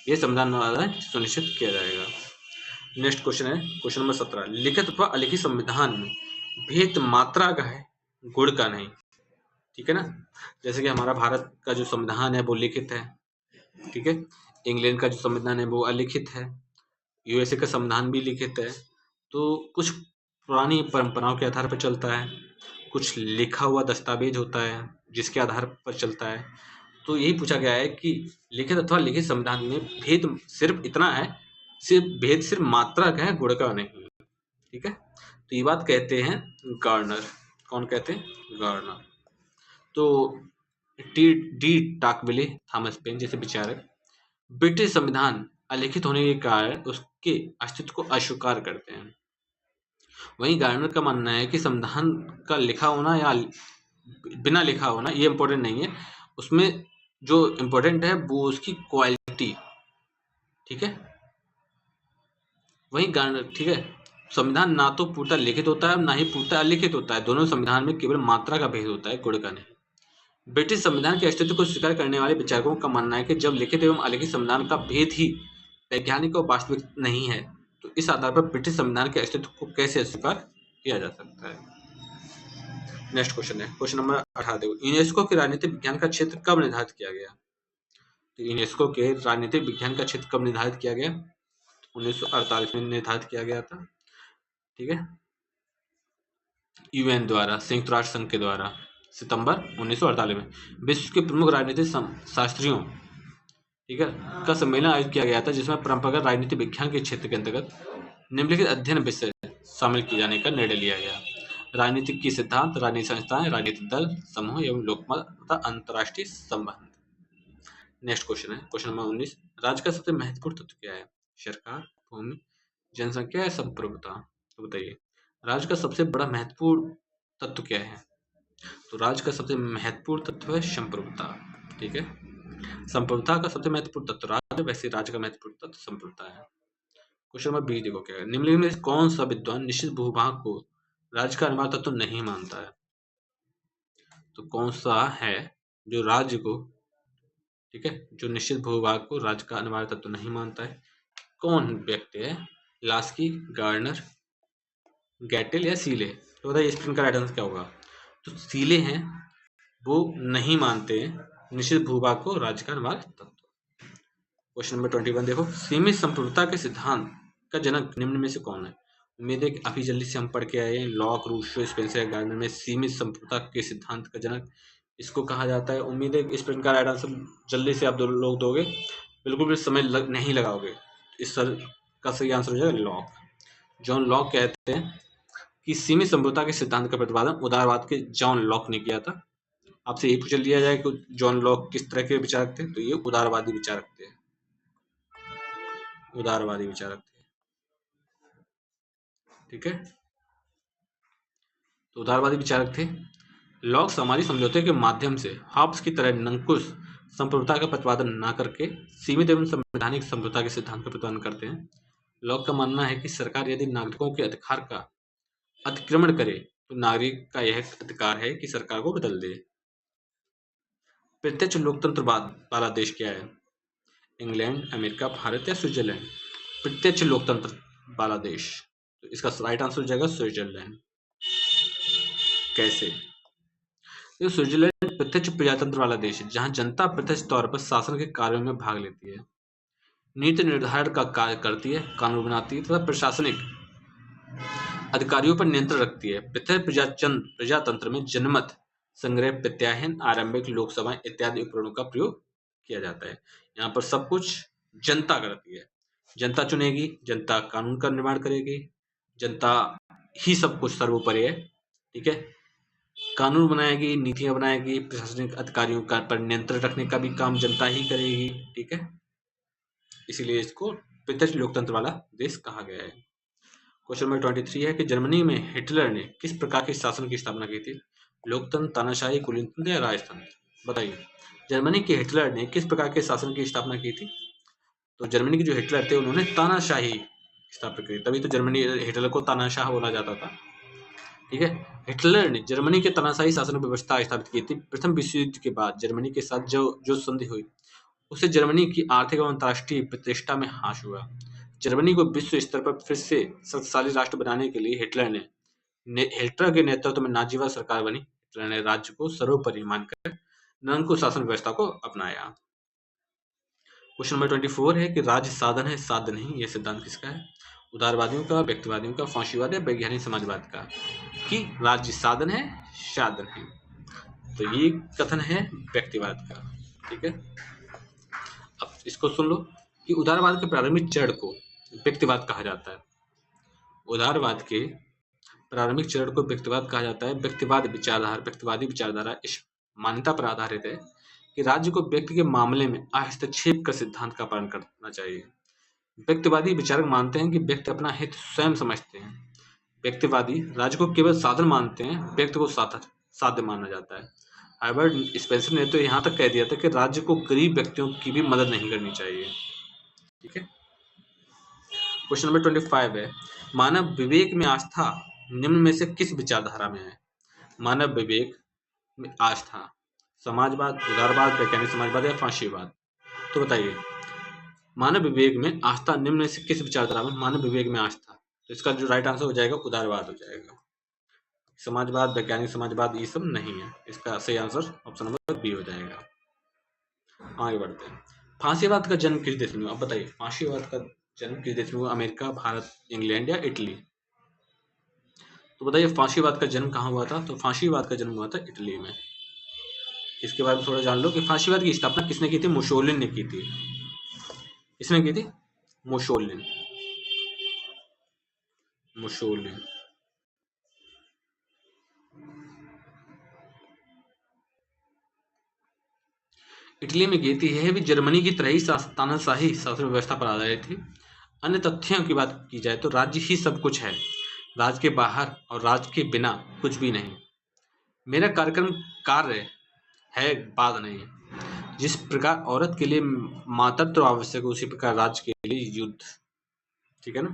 यह संविधान द्वारा सुनिश्चित किया जाएगा। नेक्स्ट क्वेश्चन है क्वेश्चन नंबर 17। लिखित अथवा अलिखित संविधान में भेद मात्रा का है, गुण का नहीं। ठीक है ना, जैसे कि हमारा भारत का जो संविधान है वो लिखित है। ठीक है, इंग्लैंड का जो संविधान है वो अलिखित है, यूएसए का संविधान भी लिखित है। तो कुछ पुरानी परंपराओं के आधार पर चलता है, कुछ लिखा हुआ दस्तावेज होता है जिसके आधार पर चलता है। तो यही पूछा गया है कि लिखित अथवा लिखित संविधान में भेद सिर्फ इतना है, भेद सिर्फ मात्रा का है, गुण का नहीं। ठीक है, तो ये बात कहते हैं गार्नर। कौन कहते हैं? गार्नर। तो डी टाकविले, थॉमस पेन जैसे विचारक ब्रिटिश संविधान अलिखित होने के कारण उसके अस्तित्व को अस्वीकार करते हैं। वहीं गार्नर का मानना है कि संविधान का लिखा होना या बिना लिखा होना ये इम्पोर्टेंट नहीं है, उसमें जो इम्पोर्टेंट है वो उसकी क्वालिटी। ठीक है, वहीं गार्नर, ठीक है, संविधान ना तो पूर्णतः लिखित होता है ना ही पूर्णतः अलिखित होता है, दोनों संविधान में केवल मात्रा का भेद होता है, गुण का नहीं। ब्रिटिश संविधान के अस्तित्व को स्वीकार करने वाले विचारकों का मानना है कि जब लिखित एवं अलिखित संविधान का भेद ही वैज्ञानिक और वास्तविक नहीं है तो तो इस आधार पर ब्रिटिश संविधान के अस्तित्व को कैसे अस्वीकार किया जा सकता है? नेक्स्ट क्वेश्चन है, क्वेश्चन नंबर 18 देखो, यूनेस्को के राजनीतिक विज्ञान का क्षेत्र कब निर्धारित किया गया? तो यूनेस्को के राजनीतिक विज्ञान का क्षेत्र कब निर्धारित किया गया? 1948 में निर्धारित किया गया था। ठीक है, यूएन द्वारा, संयुक्त राष्ट्र संघ के द्वारा, सितंबर 1948 में। विश्व के प्रमुख राजनीतिक शास्त्रियों, ठीक है, का सम्मेलन आयोजित किया गया था, जिसमें परंपरागत राजनीति विज्ञान के क्षेत्र के अंतर्गत निम्नलिखित अध्ययन विषय शामिल किए जाने का निर्णय लिया गया: राजनीतिक की सिद्धांत, राजनीतिक संस्थाएं, राजनीतिक दल, समूह एवं लोकमत तथा अंतर्राष्ट्रीय संबंध। नेक्स्ट क्वेश्चन है, क्वेश्चन नंबर 19, राज्य का सबसे महत्वपूर्ण तत्व क्या है? सरकार, भूमि, जनसंख्या या संप्रभुता? तो बताइए, राज्य का सबसे बड़ा महत्वपूर्ण तत्व क्या है? तो राज्य का सबसे महत्वपूर्ण तत्व है संप्रभुता। ठीक है, संप्रभुता का सबसे महत्वपूर्ण तत्व राज्य, वैसे राज्य का महत्वपूर्ण तत्व संप्रभुता है। क्वेश्चन नंबर 20 देखो क्या है, निम्नलिखित में कौन सा विद्वान निश्चित भूभाग को राज्य का अनिवार्य तत्व नहीं मानता है? तो कौन सा है जो राज्य को, ठीक है, जो निश्चित भूभाग को राज्य का अनिवार्य तत्व नहीं मानता है? कौन व्यक्ति है? लास्की, गार्नर, गैटेल या सीले? तो बताइए इसका राइट आंसर क्या होगा? तो सीले हैं, वो नहीं मानते निश्चित भूभाग को राज्य का अनिवार्य तत्व। क्वेश्चन नंबर 21 देखो, सीमित संप्रभुता के सिद्धांत का जनक निम्न में से कौन है? उम्मीद है कि अभी जल्दी से हम पढ़ के आए हैं, लॉक, रूसो, स्पेंसर, गार्डनर में सीमित संप्रभुता के सिद्धांत का जनक इसको कहा जाता है। उम्मीद है कि इस प्रश्न का राइट आंसर जल्दी से आप दो लोग दोगे, बिल्कुल भी समय नहीं लगाओगे। इस सर का सही आंसर हो जाएगा लॉक। जॉन लॉक कहते हैं कि सीमित संप्रभुता के सिद्धांत का प्रतिपादन उदारवाद के जॉन लॉक ने किया था। आपसे ये पूछ लिया जाए कि जॉन लॉक किस तरह के विचारक थे, तो ये उदारवादी विचारक थे, उदारवादी विचारक थे। ठीक है, तो उदारवादी विचारक थे। लॉक सामाजिक समझौते के माध्यम से हॉब्स की तरह निरंकुश संप्रभुता का प्रतिपादन न करके सीमित एवं संवैधानिक संप्रभुता के सिद्धांत का प्रतिपादन करते हैं। लॉक का मानना है कि सरकार यदि नागरिकों के अधिकार का अतिक्रमण करे तो नागरिक का यह अधिकार है कि सरकार को बदल दे। प्रत्यक्ष लोकतंत्र वाला देश क्या है? इंग्लैंड, अमेरिका, भारत या स्विट्जरलैंड? प्रत्यक्ष लोकतंत्र वाला देश, तो इसका राइट आंसर हो जाएगा स्विट्जरलैंड। कैसे? तो स्विट्जरलैंड प्रत्यक्ष प्रजातंत्र वाला देश है, जहां जनता प्रत्यक्ष तौर पर शासन के कार्यों में भाग लेती है, नीति निर्धारण का कार्य करती है, कानून बनाती है तथा प्रशासनिक अधिकारियों पर नियंत्रण रखती है। प्रत्यक्ष प्रजातंत्र में जनमत संग्रह, प्रत्यायन, आरंभिक लोकसभा इत्यादि उपकरणों का प्रयोग किया जाता है। यहाँ पर सब कुछ जनता करती है, जनता चुनेगी, जनता कानून का निर्माण करेगी, जनता ही सब कुछ सर्वोपरि है। ठीक है, कानून बनाएगी, नीतियां बनाएगी, प्रशासनिक अधिकारियों का पर नियंत्रण रखने का भी काम जनता ही करेगी। ठीक है, इसीलिए इसको प्रत्यक्ष लोकतंत्र वाला देश कहा गया है। क्वेश्चन नंबर 23 है कि जर्मनी में हिटलर ने किस प्रकार के शासन की स्थापना की थी? लोकतंत्र, तानाशाही, कुलीनतंत्र या राजतंत्र? बताइए, जर्मनी के हिटलर ने किस प्रकार के शासन की स्थापना की थी? तो जर्मनी के जो हिटलर थे उन्होंने तानाशाही स्थापित की, तभी तो जर्मनी हिटलर को तानाशाह बोला जाता था। ठीक है, हिटलर ने जर्मनी के तानाशाही शासन व्यवस्था स्थापित की थी। प्रथम विश्व युद्ध के बाद जर्मनी के साथ जो संधि हुई उससे जर्मनी की आर्थिक एवं अंतर्राष्ट्रीय प्रतिष्ठा में ह्रास हुआ। जर्मनी को विश्व स्तर पर फिर से शक्तिशाली राष्ट्र बनाने के लिए हिटलर के नेतृत्व में नाजीवाद सरकार बनी। हिटलर ने राज्य को सर्वोपरि मानकर निरंकुश शासन व्यवस्था को अपनाया। क्वेश्चन नंबर 24 है कि राज्य साधन है, साध्य नहीं, यह सिद्धांत किसका है? उदारवादियों का, व्यक्तिवादियों का, फांसीवाद या वैज्ञानिक समाजवाद का? कि राज्य साधन है, साधन है, तो ये कथन है व्यक्तिवाद का। ठीक है, अब इसको सुन लो कि उदारवाद के प्रारंभिक चरण को व्यक्तिवाद कहा जाता है। उदारवाद के प्रारंभिक चरण को व्यक्तिवाद कहा जाता है। व्यक्तिवादी विचारधारा इस मान्यता पर आधारित है कि राज्य को व्यक्ति के मामले में हस्तक्षेप का सिद्धांत का पालन करना चाहिए। व्यक्तिवादी विचारक मानते हैं कि व्यक्ति अपना हित स्वयं समझते हैं। व्यक्तिवादी राज्य को केवल साधन मानते हैं, व्यक्ति को साध्य माना जाता है। हर्बर्ट स्पेंसर ने तो यहाँ तक कह दिया था कि राज्य को गरीब व्यक्तियों की भी मदद नहीं करनी चाहिए। ठीक है, क्वेश्चन नंबर 25 है, मानव विवेक में आस्था निम्न में से किस विचारधारा में है? मानव विवेक में आस्था समाजवाद, उदारवाद, वैज्ञानिक समाजवाद या फांसीवाद? तो बताइए, मानव विवेक में आस्था निम्न में से किस विचारधारा में मानव विवेक में आस्था? तो इसका जो राइट आंसर हो जाएगा उदारवाद हो जाएगा। समाजवाद, वैज्ञानिक समाजवाद ये सब नहीं है। इसका सही आंसर ऑप्शन नंबर बी हो जाएगा। आगे बढ़ते हैं। फांसीवाद का जन्म किस देश में हुआ? अब बताइए, फांसीवाद का जन्म किस देश में हुआ? अमेरिका, भारत, इंग्लैंड या इटली? तो बताइए फांसीवाद का जन्म कहाँ हुआ था? तो फांसीवाद का जन्म हुआ था इटली में। इसके बारे में थोड़ा जान लो कि फांसीवाद की स्थापना किसने की थी? मुसोलिनी ने की थी। किसने की थी? मुसोलिनी। मुसोलिनी। इटली में की थी। यह भी जर्मनी की तरह ही तानाशाही शासन व्यवस्था पर आधारित थी। अन्य तथ्यों की बात की जाए तो राज्य ही सब कुछ है, राज्य के बाहर और राज्य के बिना कुछ भी नहीं। मेरा कार्यक्रम कार्य है, बात नहीं। जिस प्रकार औरत के लिए मातृत्व आवश्यक है, उसी प्रकार राज्य के लिए युद्ध। ठीक है ना?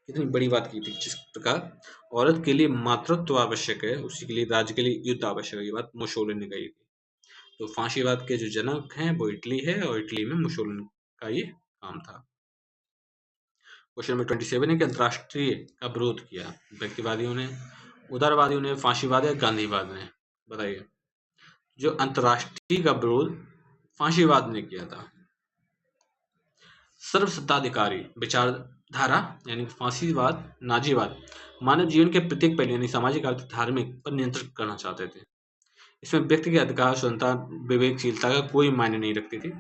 कितनी बड़ी बात की थी। जिस प्रकार औरत के लिए मातृत्व आवश्यक है, उसी के लिए राज्य के लिए युद्ध आवश्यक है। ये बात मुसोलिनी ने कही थी। तो फांसीवाद के जो जनक हैं वो इटली है, और इटली में मुसोलिनी का ये काम था। क्वेश्चन नंबर 27 है कि अंतर्राष्ट्रीय का विरोध किया व्यक्तिवादियों ने, उदारवादियों ने, फांसीवाद या गांधीवाद ने? बताइए। जो अंतर्राष्ट्रीय का विरोध फांसीवाद ने किया था। सर्वसत्ताधिकारी विचारधारा यानी फांसीवाद, नाजीवाद मानव जीवन के प्रत्येक पहलू यानी सामाजिक, आर्थिक, धार्मिक पर नियंत्रण करना चाहते थे। इसमें व्यक्ति के अधिकार, स्वतंत्रता, विवेकशीलता का कोई मायने नहीं रखती थी।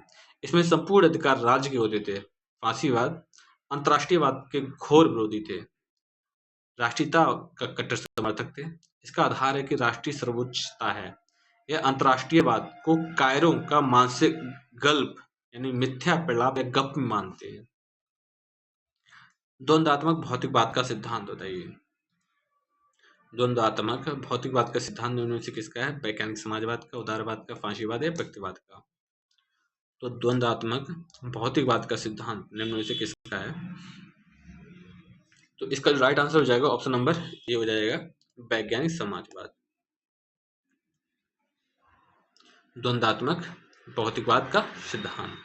इसमें संपूर्ण अधिकार राज्य के होते थे। फांसीवाद अंतर्राष्ट्रीयवाद के घोर विरोधी थे, राष्ट्रीयता का कट्टर समर्थक थे। इसका आधार है कि राष्ट्रीय सर्वोच्चता है। यह अंतर्राष्ट्रीयवाद को कायरों का मानसिक गल्प यानी मिथ्या प्रलाप या गप मानते हैं। द्वंद्वात्मक भौतिकवाद का सिद्धांत बताइए। द्वंद्वात्मक भौतिकवाद का सिद्धांत निम्न में से किसका है? वैज्ञानिक समाजवाद का, उदारवाद का, फांसीवाद या व्यक्तिवाद का? तो द्वंद्वात्मक भौतिकवाद का सिद्धांत निम्न में से किसका है? तो इसका जो राइट आंसर हो जाएगा ऑप्शन नंबर ए हो जाएगा, वैज्ञानिक समाजवाद। द्वंद्वात्मक भौतिकवाद का सिद्धांत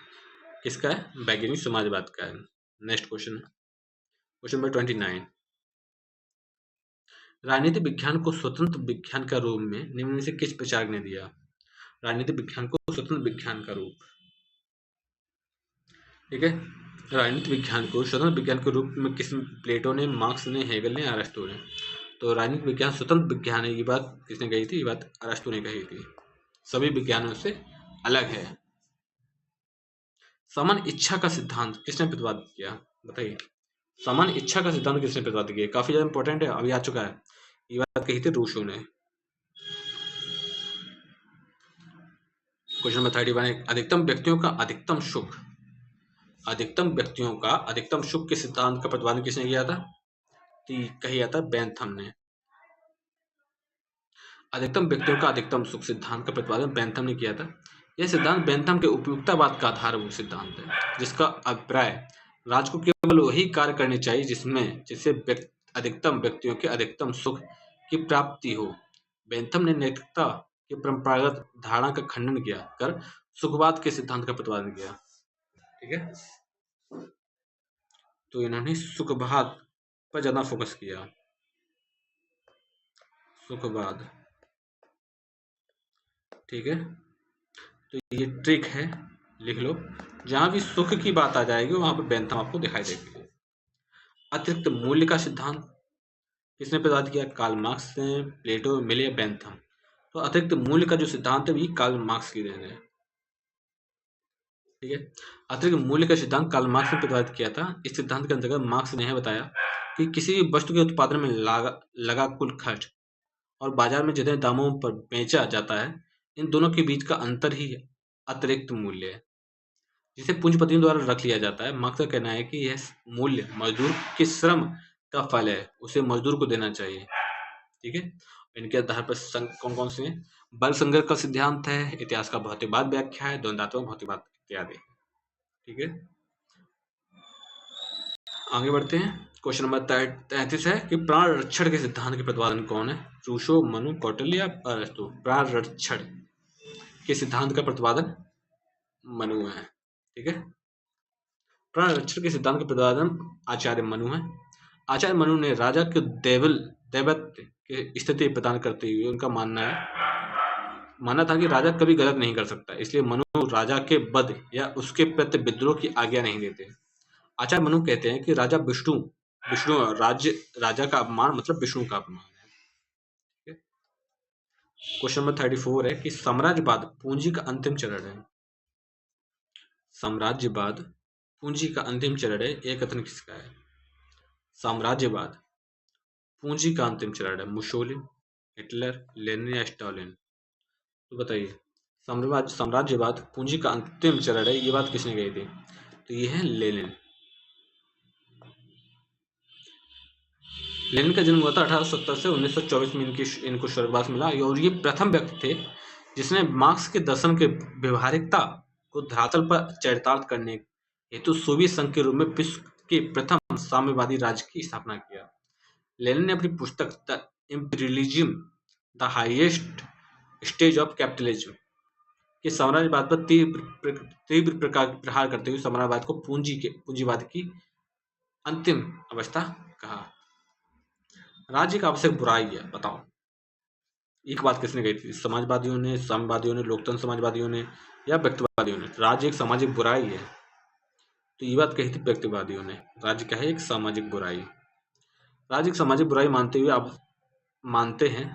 किसका है? वैज्ञानिक समाजवाद का है। Next question, question number 29। राजनीतिक विज्ञान को स्वतंत्र विज्ञान का रूप में निम्न में से किस प्रचारक ने दिया? राजनीतिक विज्ञान को स्वतंत्र विज्ञान का रूप, ठीक है। राजनीतिक विज्ञान को स्वतंत्र विज्ञान के रूप में किस? प्लेटो ने, मार्क्स ने, हेगल ने, अरस्तू ने? तो राजनीतिक विज्ञान स्वतंत्र विज्ञान है, ये बात किसने कही थी? ये बात अरस्तू ने कही थी। सभी विज्ञानों से अलग है। सामान्य इच्छा का सिद्धांत किसने प्रतिपादित किया? बताइए। सामान्य इच्छा का सिद्धांत किसने प्रतिपादित किया? काफी ज्यादा इंपॉर्टेंट है, अभी आ चुका है। ये बात कही थी रूसो ने। क्वेश्चन नंबर 31, अधिकतम व्यक्तियों का अधिकतम सुख, अधिकतम व्यक्तियों का अधिकतम सुख के सिद्धांत का प्रतिपादन किसने किया था? कही था बेंथम ने। अधिकतम व्यक्तियों का अधिकतम सुख सिद्धांत का प्रतिपादन बेंथम ने किया था। यह सिद्धांत बेंथम के उपयुक्ततावाद का आधारभूत सिद्धांत है, जिसका अभिप्राय राज्य को केवल वही कार्य करने चाहिए जिससे अधिकतम व्यक्तियों के अधिकतम सुख की प्राप्ति हो। बेंथम ने नैतिकता की परंपरागत धारणा का खंडन किया कर सुखवाद के सिद्धांत का प्रतिपादन किया। ठीक है, तो इन्होंने सुखवाद पर ज्यादा फोकस किया। सुखवाद, ठीक है। तो ये ट्रिक है, लिख लो। जहां भी सुख की बात आ जाएगी वहां पर बेंथम आपको दिखाई देगी। अतिरिक्त मूल्य का सिद्धांत किसने प्रतिपादित किया? कार्ल मार्क्स ने, प्लेटो, मिल या बेंथम? तो अतिरिक्त मूल्य का जो सिद्धांत है वही कार्ल मार्क्स की देन है। ठीक है, अतिरिक्त मूल्य का सिद्धांत कार्ल मार्क्स ने प्रतिपादित किया था। इस सिद्धांत के अंतर्गत मार्क्स ने बताया कि किसी भी वस्तु के उत्पादन में लगा कुल खर्च और बाजार में जितने दामों पर बेचा जाता है, इन दोनों के बीच का अंतर ही अतिरिक्त मूल्य है, जिसे पूंजीपतियों द्वारा रख लिया जाता है। मार्क्स का कहना है कि यह मूल्य मजदूर के श्रम का फल है, उसे मजदूर को देना चाहिए। ठीक है, इनके आधार पर कौन कौन से? बल संग्रह का सिद्धांत है, इतिहास का भौतिकवाद व्याख्या है, द्वंद्वात्मक भौतिकवाद इत्यादि। ठीक है, आगे बढ़ते हैं। क्वेश्चन नंबर 33 है कि प्राण रक्षण के सिद्धांत के प्रतिपादन कौन है? रूसो, मनु, कौटिल्य या अरस्तु? प्राण रक्षण के सिद्धांत का प्रतिपादन मनु है। ठीक है, प्राणरक्षण के सिद्धांत के प्रतिपादन आचार्य मनु है। आचार्य मनु ने राजा के दैवत्व की स्थिति प्रदान करते हुए उनका मानना था कि राजा कभी गलत नहीं कर सकता, इसलिए मनु राजा के वध या उसके प्रति विद्रोह की आज्ञा नहीं देते। आचार्य मनु कहते हैं कि विष्णु राजा का अपमान मतलब विष्णु का अपमान है। क्वेश्चन नंबर 34 है कि साम्राज्यवाद पूंजी का अंतिम चरण है। साम्राज्यवाद पूंजी का अंतिम चरण है, यह कथन किसका है? साम्राज्यवाद पूंजी का अंतिम चरण है, मुसोलिनी, हिटलर, लेनिन या स्टालिन? तो बताइए, साम्राज्यवाद पूंजी का अंतिम चरण है, ये बात किसने कही थी? तो ये है लेनिन। लेनिन का जन्म हुआ था 1870 से 1924 में इनको स्वर्गवास मिला और ये प्रथम व्यक्ति थे जिसने मार्क्स के दर्शन के व्यवहारिकता को धरातल पर चरितार्थ करने हेतु सोवियत संघ के रूप में विश्व के प्रथम साम्यवादी राज्य की स्थापना किया। लेनिन ने अपनी पुस्तक the imperialism the highest stage of capitalism के साम्राज्यवाद पर तीव्र प्रहार करते हुए साम्राज्यवाद को पूंजीवाद की अंतिम अवस्था कहा। राज्य का आवश्यक बुराई है, बताओ एक बात किसने कही थी? समाजवादियों ने, साम्यवादियों ने, लोकतंत्र समाजवादियों ने या व्यक्तिवादियों ने? राज्य एक सामाजिक बुराई है, तो ये बात कही थी व्यक्तिवादियों ने। राज्य क्या है? एक सामाजिक बुराई। राज्य एक सामाजिक बुराई मानते हुए आप मानते हैं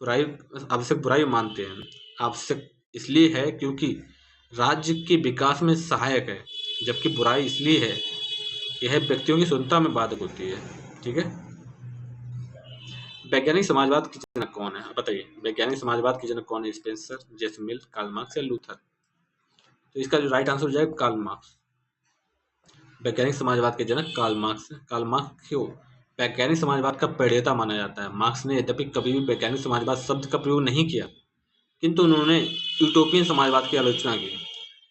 आवश्यक बुराई मानते हैं। आवश्यक इसलिए है क्योंकि राज्य के विकास में सहायक है, जबकि बुराई इसलिए है यह व्यक्तियों की स्वतंत्रता में बाधक होती है। ठीक है। वैज्ञानिक समाजवाद के जनक कौन है? बताइए, वैज्ञानिक समाजवाद के जनक कौन है? Spencer, James Mill, Karl Marx या लूथर? तो इसका जो राइट आंसर हो जाएगा कार्ल मार्क्स। वैज्ञानिक समाजवाद के जनक कार्ल मार्क्स। कार्ल मार्क्स क्यों वैज्ञानिक समाजवाद का प्रणेता माना जाता है? मार्क्स ने यद्यपि कभी भी वैज्ञानिक समाजवाद शब्द का प्रयोग नहीं किया, किंतु उन्होंने यूटोपियन समाजवाद की आलोचना की।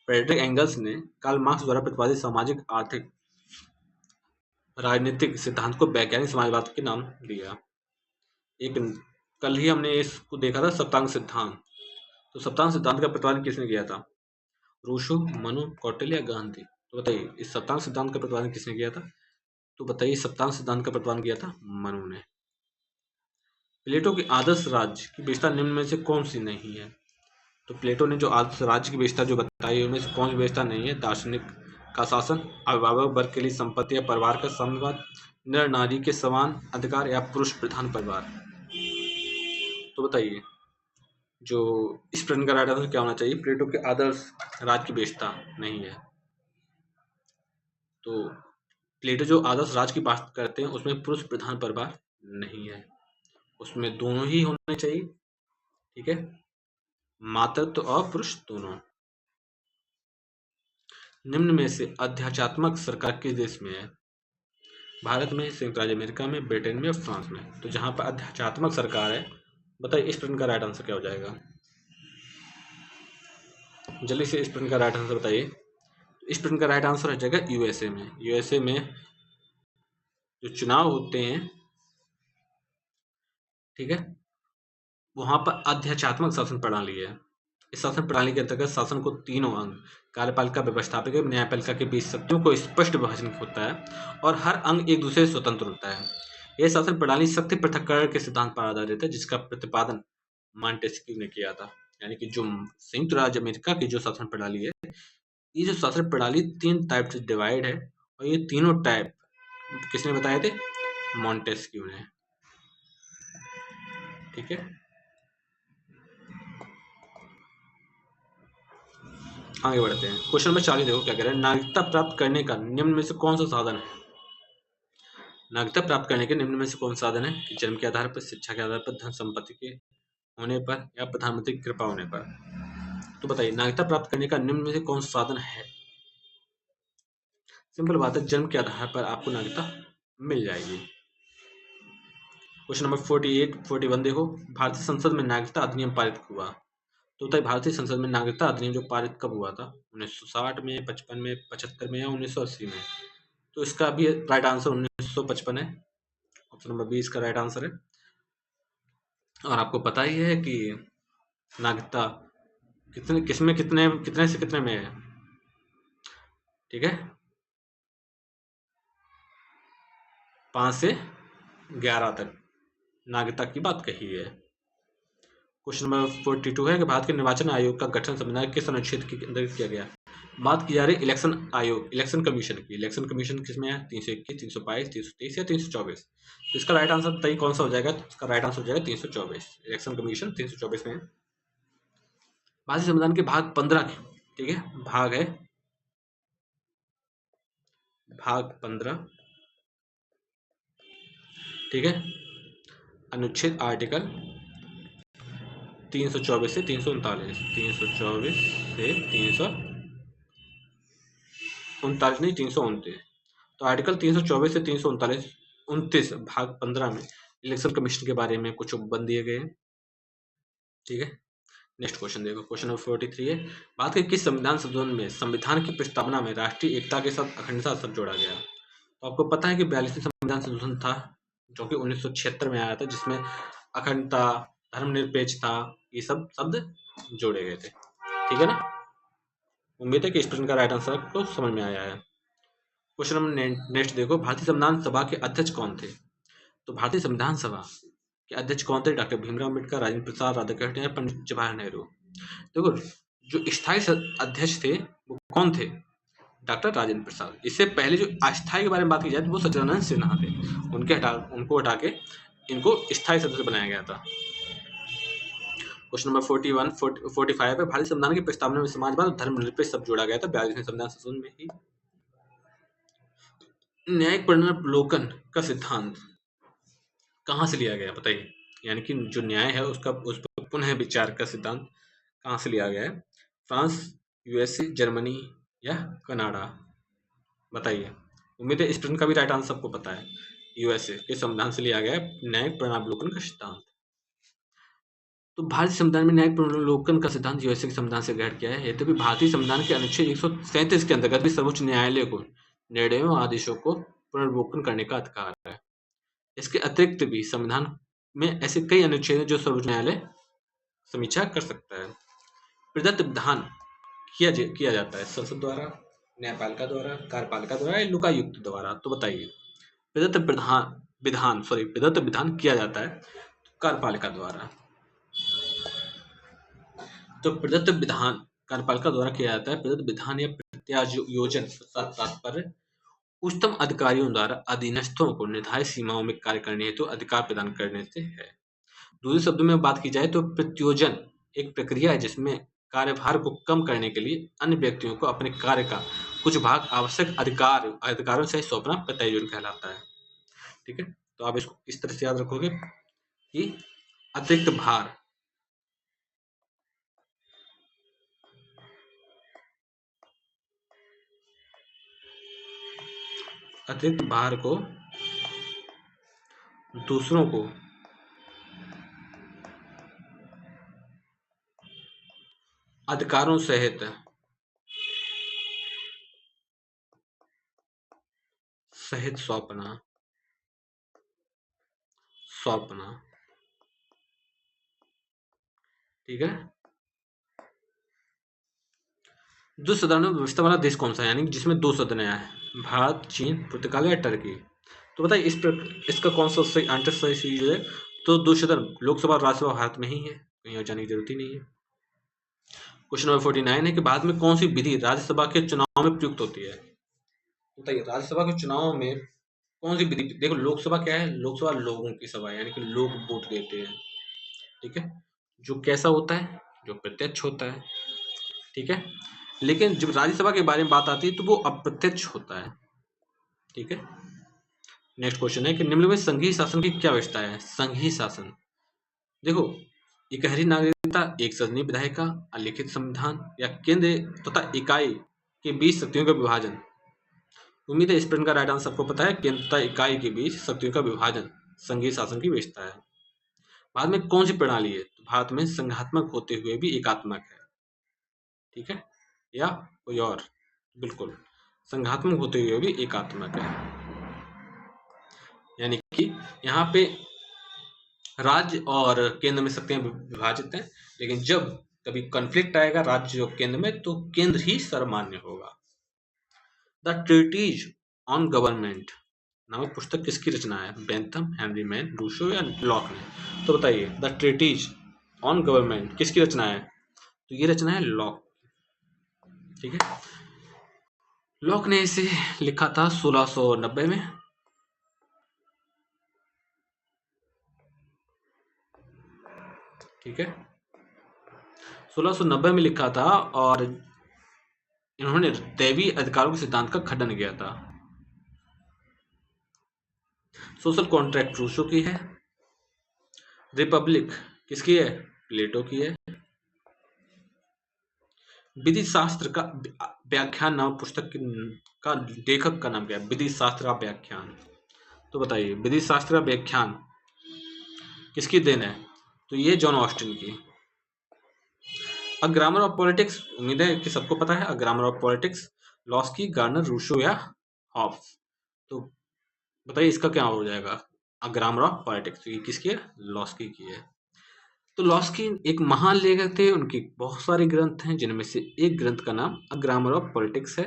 फ्रेडरिक एंगल्स ने कार्ल मार्क्स द्वारा प्रतिपादित सामाजिक, आर्थिक, राजनीतिक सिद्धांत को वैज्ञानिक समाजवाद के नाम दिया। कल ही हमने इसको देखा था, सप्तांग सिद्धांत। तो सप्तांग सिद्धांत का प्रतिपादन किसने किया था? रूसो, मनु, कौटिल्य या गांधी? तो बताइए, इस सप्तांग सिद्धांत का प्रतिपादन किसने किया था? तो बताइए, सप्तांग सिद्धांत का प्रतिपादन किया था मनु ने। प्लेटो की आदर्श राज्य की विशेषता निम्न में से कौन सी नहीं है? तो प्लेटो ने जो आदर्श राज्य की विशेषता जो बताई, उनमें से कौन सी विशेषता नहीं है? दार्शनिक का शासन, अभिभावक वर्ग के लिए संपत्ति या परिवार का साम्यवाद, नर नारी के समान अधिकार या पुरुष प्रधान परिवार? तो बताइए, जो इस प्रश्न का राइट आंसर क्या होना चाहिए? प्लेटो के आदर्श राज्य की विशेषता नहीं है। तो प्लेटो जो आदर्श राज्य की बात करते हैं उसमें पुरुष प्रधान परिवार नहीं है, उसमें दोनों ही होने चाहिए। ठीक है, मातृत्व और पुरुष दोनों। निम्न में से अध्यात्मात्मक सरकार किस देश में है? भारत में, संयुक्त राज्य अमेरिका में, ब्रिटेन में और फ्रांस में? तो जहां पर अध्यात्मात्मक सरकार है, बताइए इस प्रश्न का राइट आंसर क्या हो जाएगा? जल्दी से इस प्रश्न का राइट आंसर बताइए। इस प्रश्न का राइट आंसर हो जाएगा यूएसए में। यूएसए में जो चुनाव होते हैं, ठीक है, वहां पर अध्यात्मात्मक शासन प्रणाली है। इस शासन प्रणाली के अंतर्गत शासन को तीनों अंग, कार्यपालिका, व्यवस्थापिका, न्यायपालिका के बीच शक्तियों को स्पष्ट विभाजन होता है और हर अंग एक दूसरे से स्वतंत्र होता है। यह शासन प्रणाली शक्ति पृथक्करण के सिद्धांत पर आधारित है, जिसका प्रतिपादन मॉन्टेस्क्यू ने किया था। यानी कि जो संयुक्त राज्य अमेरिका की जो शासन प्रणाली है, ये जो शासन प्रणाली 3 टाइप से डिवाइड है और ये तीनों टाइप किसने बताए थे? मॉन्टेस्क्यू ने। ठीक है, आगे बढ़ते हैं। क्वेश्चन नंबर 40 देखो क्या कह रहा है। नागरिकता प्राप्त करने का निम्न में से कौन सा साधन है? नागरिकता प्राप्त करने के निम्न में से कौन सा साधन है? कि जन्म के आधार पर, शिक्षा के आधार पर, धन संपत्ति के होने पर या प्रधानमंत्री की कृपा होने पर? तो बताइए, नागरिकता प्राप्त करने का निम्न में से कौन सा साधन है? सिंपल बात है, जन्म के आधार पर आपको नागरिकता मिल जाएगी। क्वेश्चन नंबर 41 देखो। भारतीय संसद में नागरिकता अधिनियम पारित हुआ। तो बताइए, भारतीय संसद में नागरिकता अधिनियम जो पारित कब हुआ था? 1960 में, 55 में, 75 में या 1980 में? तो इसका भी राइट आंसर 1955 है। ऑप्शन नंबर 20 का राइट आंसर है। और आपको पता ही है कि नागरिकता कितने से कितने में है? ठीक है, 5 से 11 तक नागरिकता की बात कही है। क्वेश्चन नंबर 42 है कि भारत के निर्वाचन आयोग का गठन संविधान के किस अनुच्छेद के अंतर्गत किया गया। बात की जा रही है इलेक्शन आयोग, इलेक्शन कमीशन की। इलेक्शन कमीशन किसमें है? 321, 322, 323 या 324। तो इसका राइट आंसर बताइए कौन सा हो जाएगा। तो इसका राइट आंसर हो जाएगा 324। इलेक्शन कमीशन 324 में है। भारतीय संविधान के भाग 15 की, ठीक है, भाग है भाग 15, ठीक है, अनुच्छेद आर्टिकल 324 से 339, 324 से 339 नहीं 329। तो आर्टिकल 324 से 339 29 भाग 15 में इलेक्शन कमीशन के बारे में कुछ उपबंध दिए गए हैं, ठीक है। नेक्स्ट क्वेश्चन देखो, क्वेश्चन नंबर 43 है, भारत के किस संविधान संशोधन में संविधान की प्रस्तावना में राष्ट्रीय एकता के साथ अखंडता शब्द जोड़ा गया। तो आपको पता है कि 42वें संविधान संशोधन था जो कि 1976 में आया था, जिसमें अखंडता, धर्मनिरपेक्षता, ये सब शब्द जोड़े गए थे, ठीक है ना। उम्मीद है कि इस प्रश्न का राइट आंसर आपको समझ में आया है। क्वेश्चन नंबर नेक्स्ट देखो, भारतीय संविधान सभा के अध्यक्ष कौन थे। तो भारतीय संविधान सभा के अध्यक्ष कौन थे? डॉक्टर भीमराव अम्बेडकर, राजेंद्र प्रसाद, राधाकृष्णन या पंडित जवाहर नेहरू। देखो, जो स्थायी अध्यक्ष थे वो कौन थे? डॉक्टर राजेंद्र प्रसाद। इससे पहले जो अस्थायी के बारे में बात की जाए तो वो सच्चिदानंद सिन्हा थे। उनको हटा के इनको स्थायी सदस्य बनाया गया था। क्वेश्चन नंबर 45 है, भारतीय संविधान की प्रस्तावना में समाजवाद और धर्मनिरपेक्ष शब्द जोड़ा गया था 42वें संविधान संशोधन में ही। न्यायिक पुनर्वलोकन का सिद्धांत कहाँ से लिया गया बताइए। यानी कि जो न्याय है उसका उस पर पुनः विचार का सिद्धांत कहाँ से लिया गया है? फ्रांस, यूएसए, जर्मनी या कनाडा, बताइए। उम्मीद है इस प्रश्न का भी राइट आंसर सबको पता है। यूएसए के संविधान से लिया गया है न्यायिक पुनर्वलोकन का सिद्धांत। तो भारतीय संविधान में न्यायिक पुनर्वलोकन का सिद्धांत यूएसए के संविधान से ग्रहण किया है। यद्यपि भारतीय संविधान के अनुच्छेद 137 के अंतर्गत भी सर्वोच्च न्यायालय को निर्णयों और आदेशों को पुनर्वलोकन करने का अधिकार है। इसके अतिरिक्त भी संविधान में ऐसे कई अनुच्छेद हैं जो सर्वोच्च न्यायालय समीक्षा कर सकता है। प्रदत्त विधान किया जाता है संसद द्वारा, न्यायपालिका द्वारा, कार्यपालिका द्वारा या लोकायुक्त द्वारा। तो बताइए, प्रदत्त विधान किया जाता है कार्यपालिका द्वारा। तो प्रदत्त विधान कार्यपालिका द्वारा किया जाता है। प्रदत्त विधान या प्रत्यायोजन तात्पर्य उच्चतम अधिकारियों द्वारा अधीनस्थों को निर्धारित सीमाओं में कार्य करने हेतु अधिकार प्रदान करने से है। दूसरे शब्दों में बात की जाए तो प्रत्योजन एक प्रक्रिया है जिसमें कार्यभार को कम करने के लिए अन्य व्यक्तियों को अपने कार्य का कुछ भाग आवश्यक अधिकारों से सौंपना प्रत्यायोजन कहलाता है, ठीक है। तो आप इसको इस तरह से याद रखोगे कि अतिरिक्त भार को दूसरों को अधिकारों सहित सौंपना, ठीक है। दो सदनों व्यवस्था वाला देश कौन सा है? यानी जिसमें 2 सदन है? भारत, चीन, पुर्तगाल या टर्की। तो बताइए इसका कौन सा सही आंसर सही है? तो 2 सदन लोकसभा और राज्यसभा भारत में ही है, कहीं और जाने की जरूरत ही नहीं है। क्वेश्चन नंबर 49 है कि भारत में कौन सी विधि राज्यसभा के चुनाव में प्रयुक्त होती है। बताइए, राज्यसभा के चुनाव में कौन सी विधि? देखो, लोकसभा क्या है? लोकसभा लोगों की सभा है, यानी कि लोग वोट देते हैं, ठीक है। जो कैसा होता है? जो प्रत्यक्ष होता है, ठीक है। लेकिन जब राज्यसभा के बारे में बात आती है तो वो अप्रत्यक्ष होता है, ठीक है। नेक्स्ट क्वेश्चन है कि निम्न में संघीय शासन की क्या व्यवस्था है? संघीय शासन, देखो, इकहरी नागरिकता, एक सदनीय विधायिका, अलिखित संविधान या केंद्र तथा इकाई के बीच शक्तियों का विभाजन। उम्मीद है इस प्रश्न का राइट आंसर सबको पता है। केंद्र तथा इकाई के बीच शक्तियों का विभाजन संघीय शासन की व्यवस्था है। भारत में कौन सी प्रणाली है? तो भारत में संघात्मक होते हुए भी एकात्मक है, ठीक है, या कोई और? बिल्कुल, संघात्मक होते हुए भी एकात्मक है। यानी कि यहाँ पे राज्य और केंद्र में शक्तियां विभाजित हैं, लेकिन जब कभी कॉन्फ्लिक्ट आएगा राज्य और केंद्र में तो केंद्र ही सर्वमान्य होगा। द ट्रीटीज ऑन गवर्नमेंट नामक पुस्तक किसकी रचना है? बेंथम, हेनरी मैन, रूसो या लॉक ने? तो बताइए, द ट्रीटीज ऑन गवर्नमेंट किसकी रचना है? तो ये रचना है लॉक। ठीक है, लॉक ने इसे लिखा था 1690 में। ठीक है, 1690 में लिखा था और इन्होंने दैवी अधिकारों के सिद्धांत का खंडन किया था। सोशल कॉन्ट्रैक्ट रूसो की है। रिपब्लिक किसकी है? प्लेटो की है। विधि शास्त्र का व्याख्यान नामक पुस्तक का लेखक का नाम क्या है? विधि शास्त्र का व्याख्यान। तो बताइए, विधि शास्त्र का व्याख्यान किसकी देन है? तो ये जॉन ऑस्टिन की। अ ग्रामर ऑफ पॉलिटिक्स, उम्मीद है कि सबको पता है। A grammar of politics, Laski, Garner, Rousseau या हॉब्स? तो बताइए इसका क्या हो जाएगा? A grammar of politics. तो ये किसकी है? लॉस्की की है। तो लॉस्की एक महान लेखक थे। उनके बहुत सारे ग्रंथ हैं, जिनमें से एक ग्रंथ का नाम अ ग्रामर ऑफ पॉलिटिक्स है।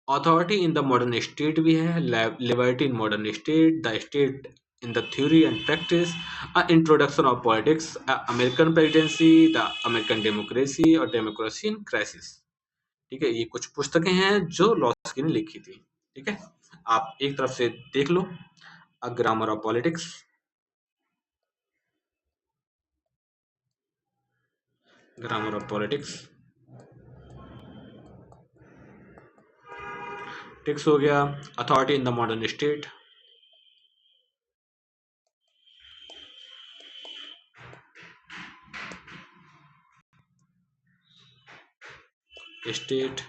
Authority in the modern state भी है, liberty in modern state, the state in the theory and practice, a introduction of politics, American presidency, the American democracy और डेमोक्रेसी इन क्राइसिस। ठीक है, ये कुछ पुस्तकें हैं जो लॉस्की ने लिखी थी। ठीक है, आप एक तरफ से देख लो, a grammar of politics, grammar of politics, टिक्स हो गया। Authority in the modern state, state,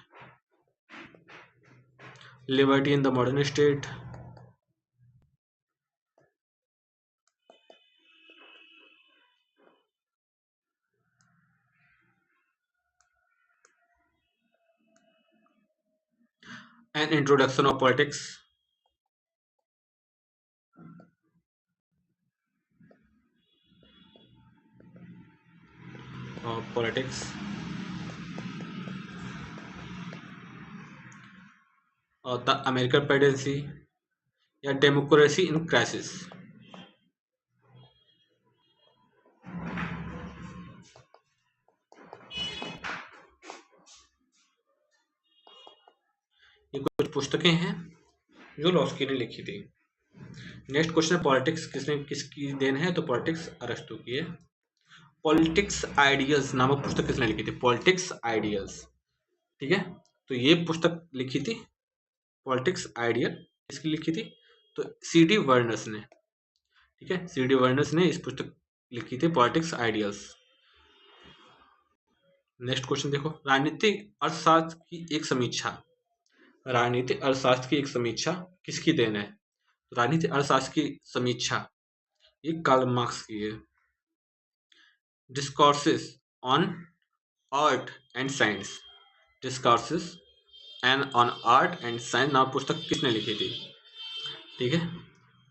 liberty in the modern state, an introduction of politics, politics, और द अमेरिकन प्रेसिडेंसी या डेमोक्रेसी इन क्राइसिस। ये कुछ पुस्तकें हैं जो लॉस्की ने लिखी थी। नेक्स्ट क्वेश्चन है, पॉलिटिक्स किसकी देन है? तो पॉलिटिक्स अरस्तु की है। पॉलिटिक्स आइडियल्स नामक पुस्तक किसने लिखी थी? Politics ideals. ठीक है, तो ये पुस्तक लिखी थी पॉलिटिक्स आइडियल, किसकी लिखी थी? तो सी डी वर्नस ने। ठीक है, सी डी वर्नस ने इस पुस्तक लिखी थी, पॉलिटिक्स आइडियल्स। नेक्स्ट क्वेश्चन देखो, राजनीतिक अर्थशास्त्र की एक समीक्षा, राजनीतिक अर्थशास्त्र की एक समीक्षा किसकी देन है? राजनीतिक अर्थशास्त्र की समीक्षा ये कार्ल मार्क्स की है। Discourses on art and science, discourses and on art and science नाम पुस्तक किसने लिखी थी? ठीक है,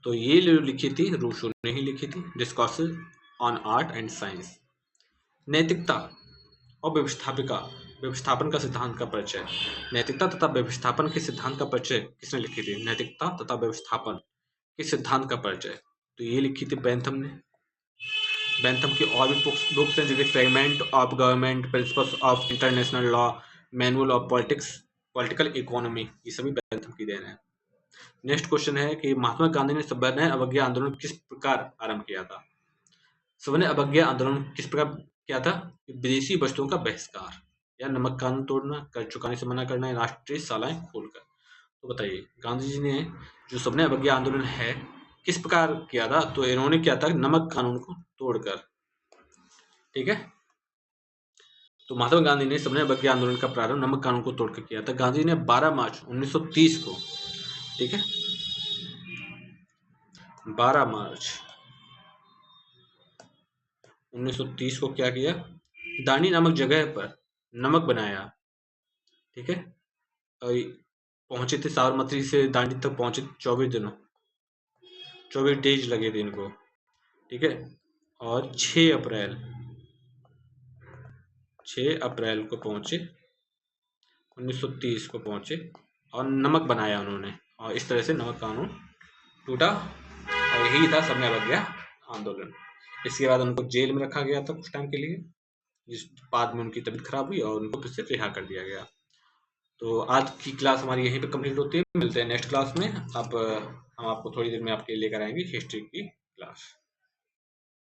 तो ये लिखी थी रूसो ने ही लिखी थी, discourses on art and science. नैतिकता और व्यवस्थापन का सिद्धांत का परिचय, नैतिकता तथा व्यवस्थापन के सिद्धांत का परिचय किसने लिखी थी? नैतिकता तथा व्यवस्थापन के सिद्धांत का परिचय, तो ये लिखी थी बेंथम ने। बेंथम की और भी बुक्स हैं, जैसे fragment of government, principles of international law, manual of politics, political economy, ये सभी बेंथम की देन है। नेक्स्ट क्वेश्चन है कि महात्मा गांधी ने सवर्णय अवज्ञा आंदोलन किस प्रकार आरंभ किया था? सवर्णय अवज्ञा आंदोलन किस प्रकार किया था? विदेशी वस्तुओं का बहिष्कार या नमक कानून तोड़ना, कर चुकाने से मना करना, राष्ट्रीय शालाएं खोलकर। तो बताइए, गांधी जी ने जो सवर्णय अवज्ञा आंदोलन है किस प्रकार किया था? तो इन्होंने किया था नमक कानून को तोड़कर। ठीक है, तो महात्मा गांधी ने सवर्णय अवज्ञा आंदोलन का प्रारंभ नमक कानून को तोड़कर किया था। गांधी जी ने 12 मार्च 1930 को, ठीक है, 12 मार्च 1930 को क्या किया? दानी नामक जगह पर नमक बनाया। ठीक है, और पहुंचे थे साबरमती से दांडी तक पहुंचे 24 डेज लगे थे इनको। ठीक है, और 6 अप्रैल को पहुंचे, 1930 को पहुंचे और नमक बनाया उन्होंने, और इस तरह से नमक कानून टूटा और यही था सबने अवज्ञा आंदोलन। इसके बाद उनको जेल में रखा गया था कुछ टाइम के लिए, जिस बाद में उनकी तबीयत खराब हुई और उनको फिर से रिहा कर दिया गया। तो आज की क्लास हमारी यहीं पे कंप्लीट होती है। मिलते हैं नेक्स्ट क्लास में। अब हम आपको थोड़ी देर में आपके लेकर आएंगे हिस्ट्री की क्लास।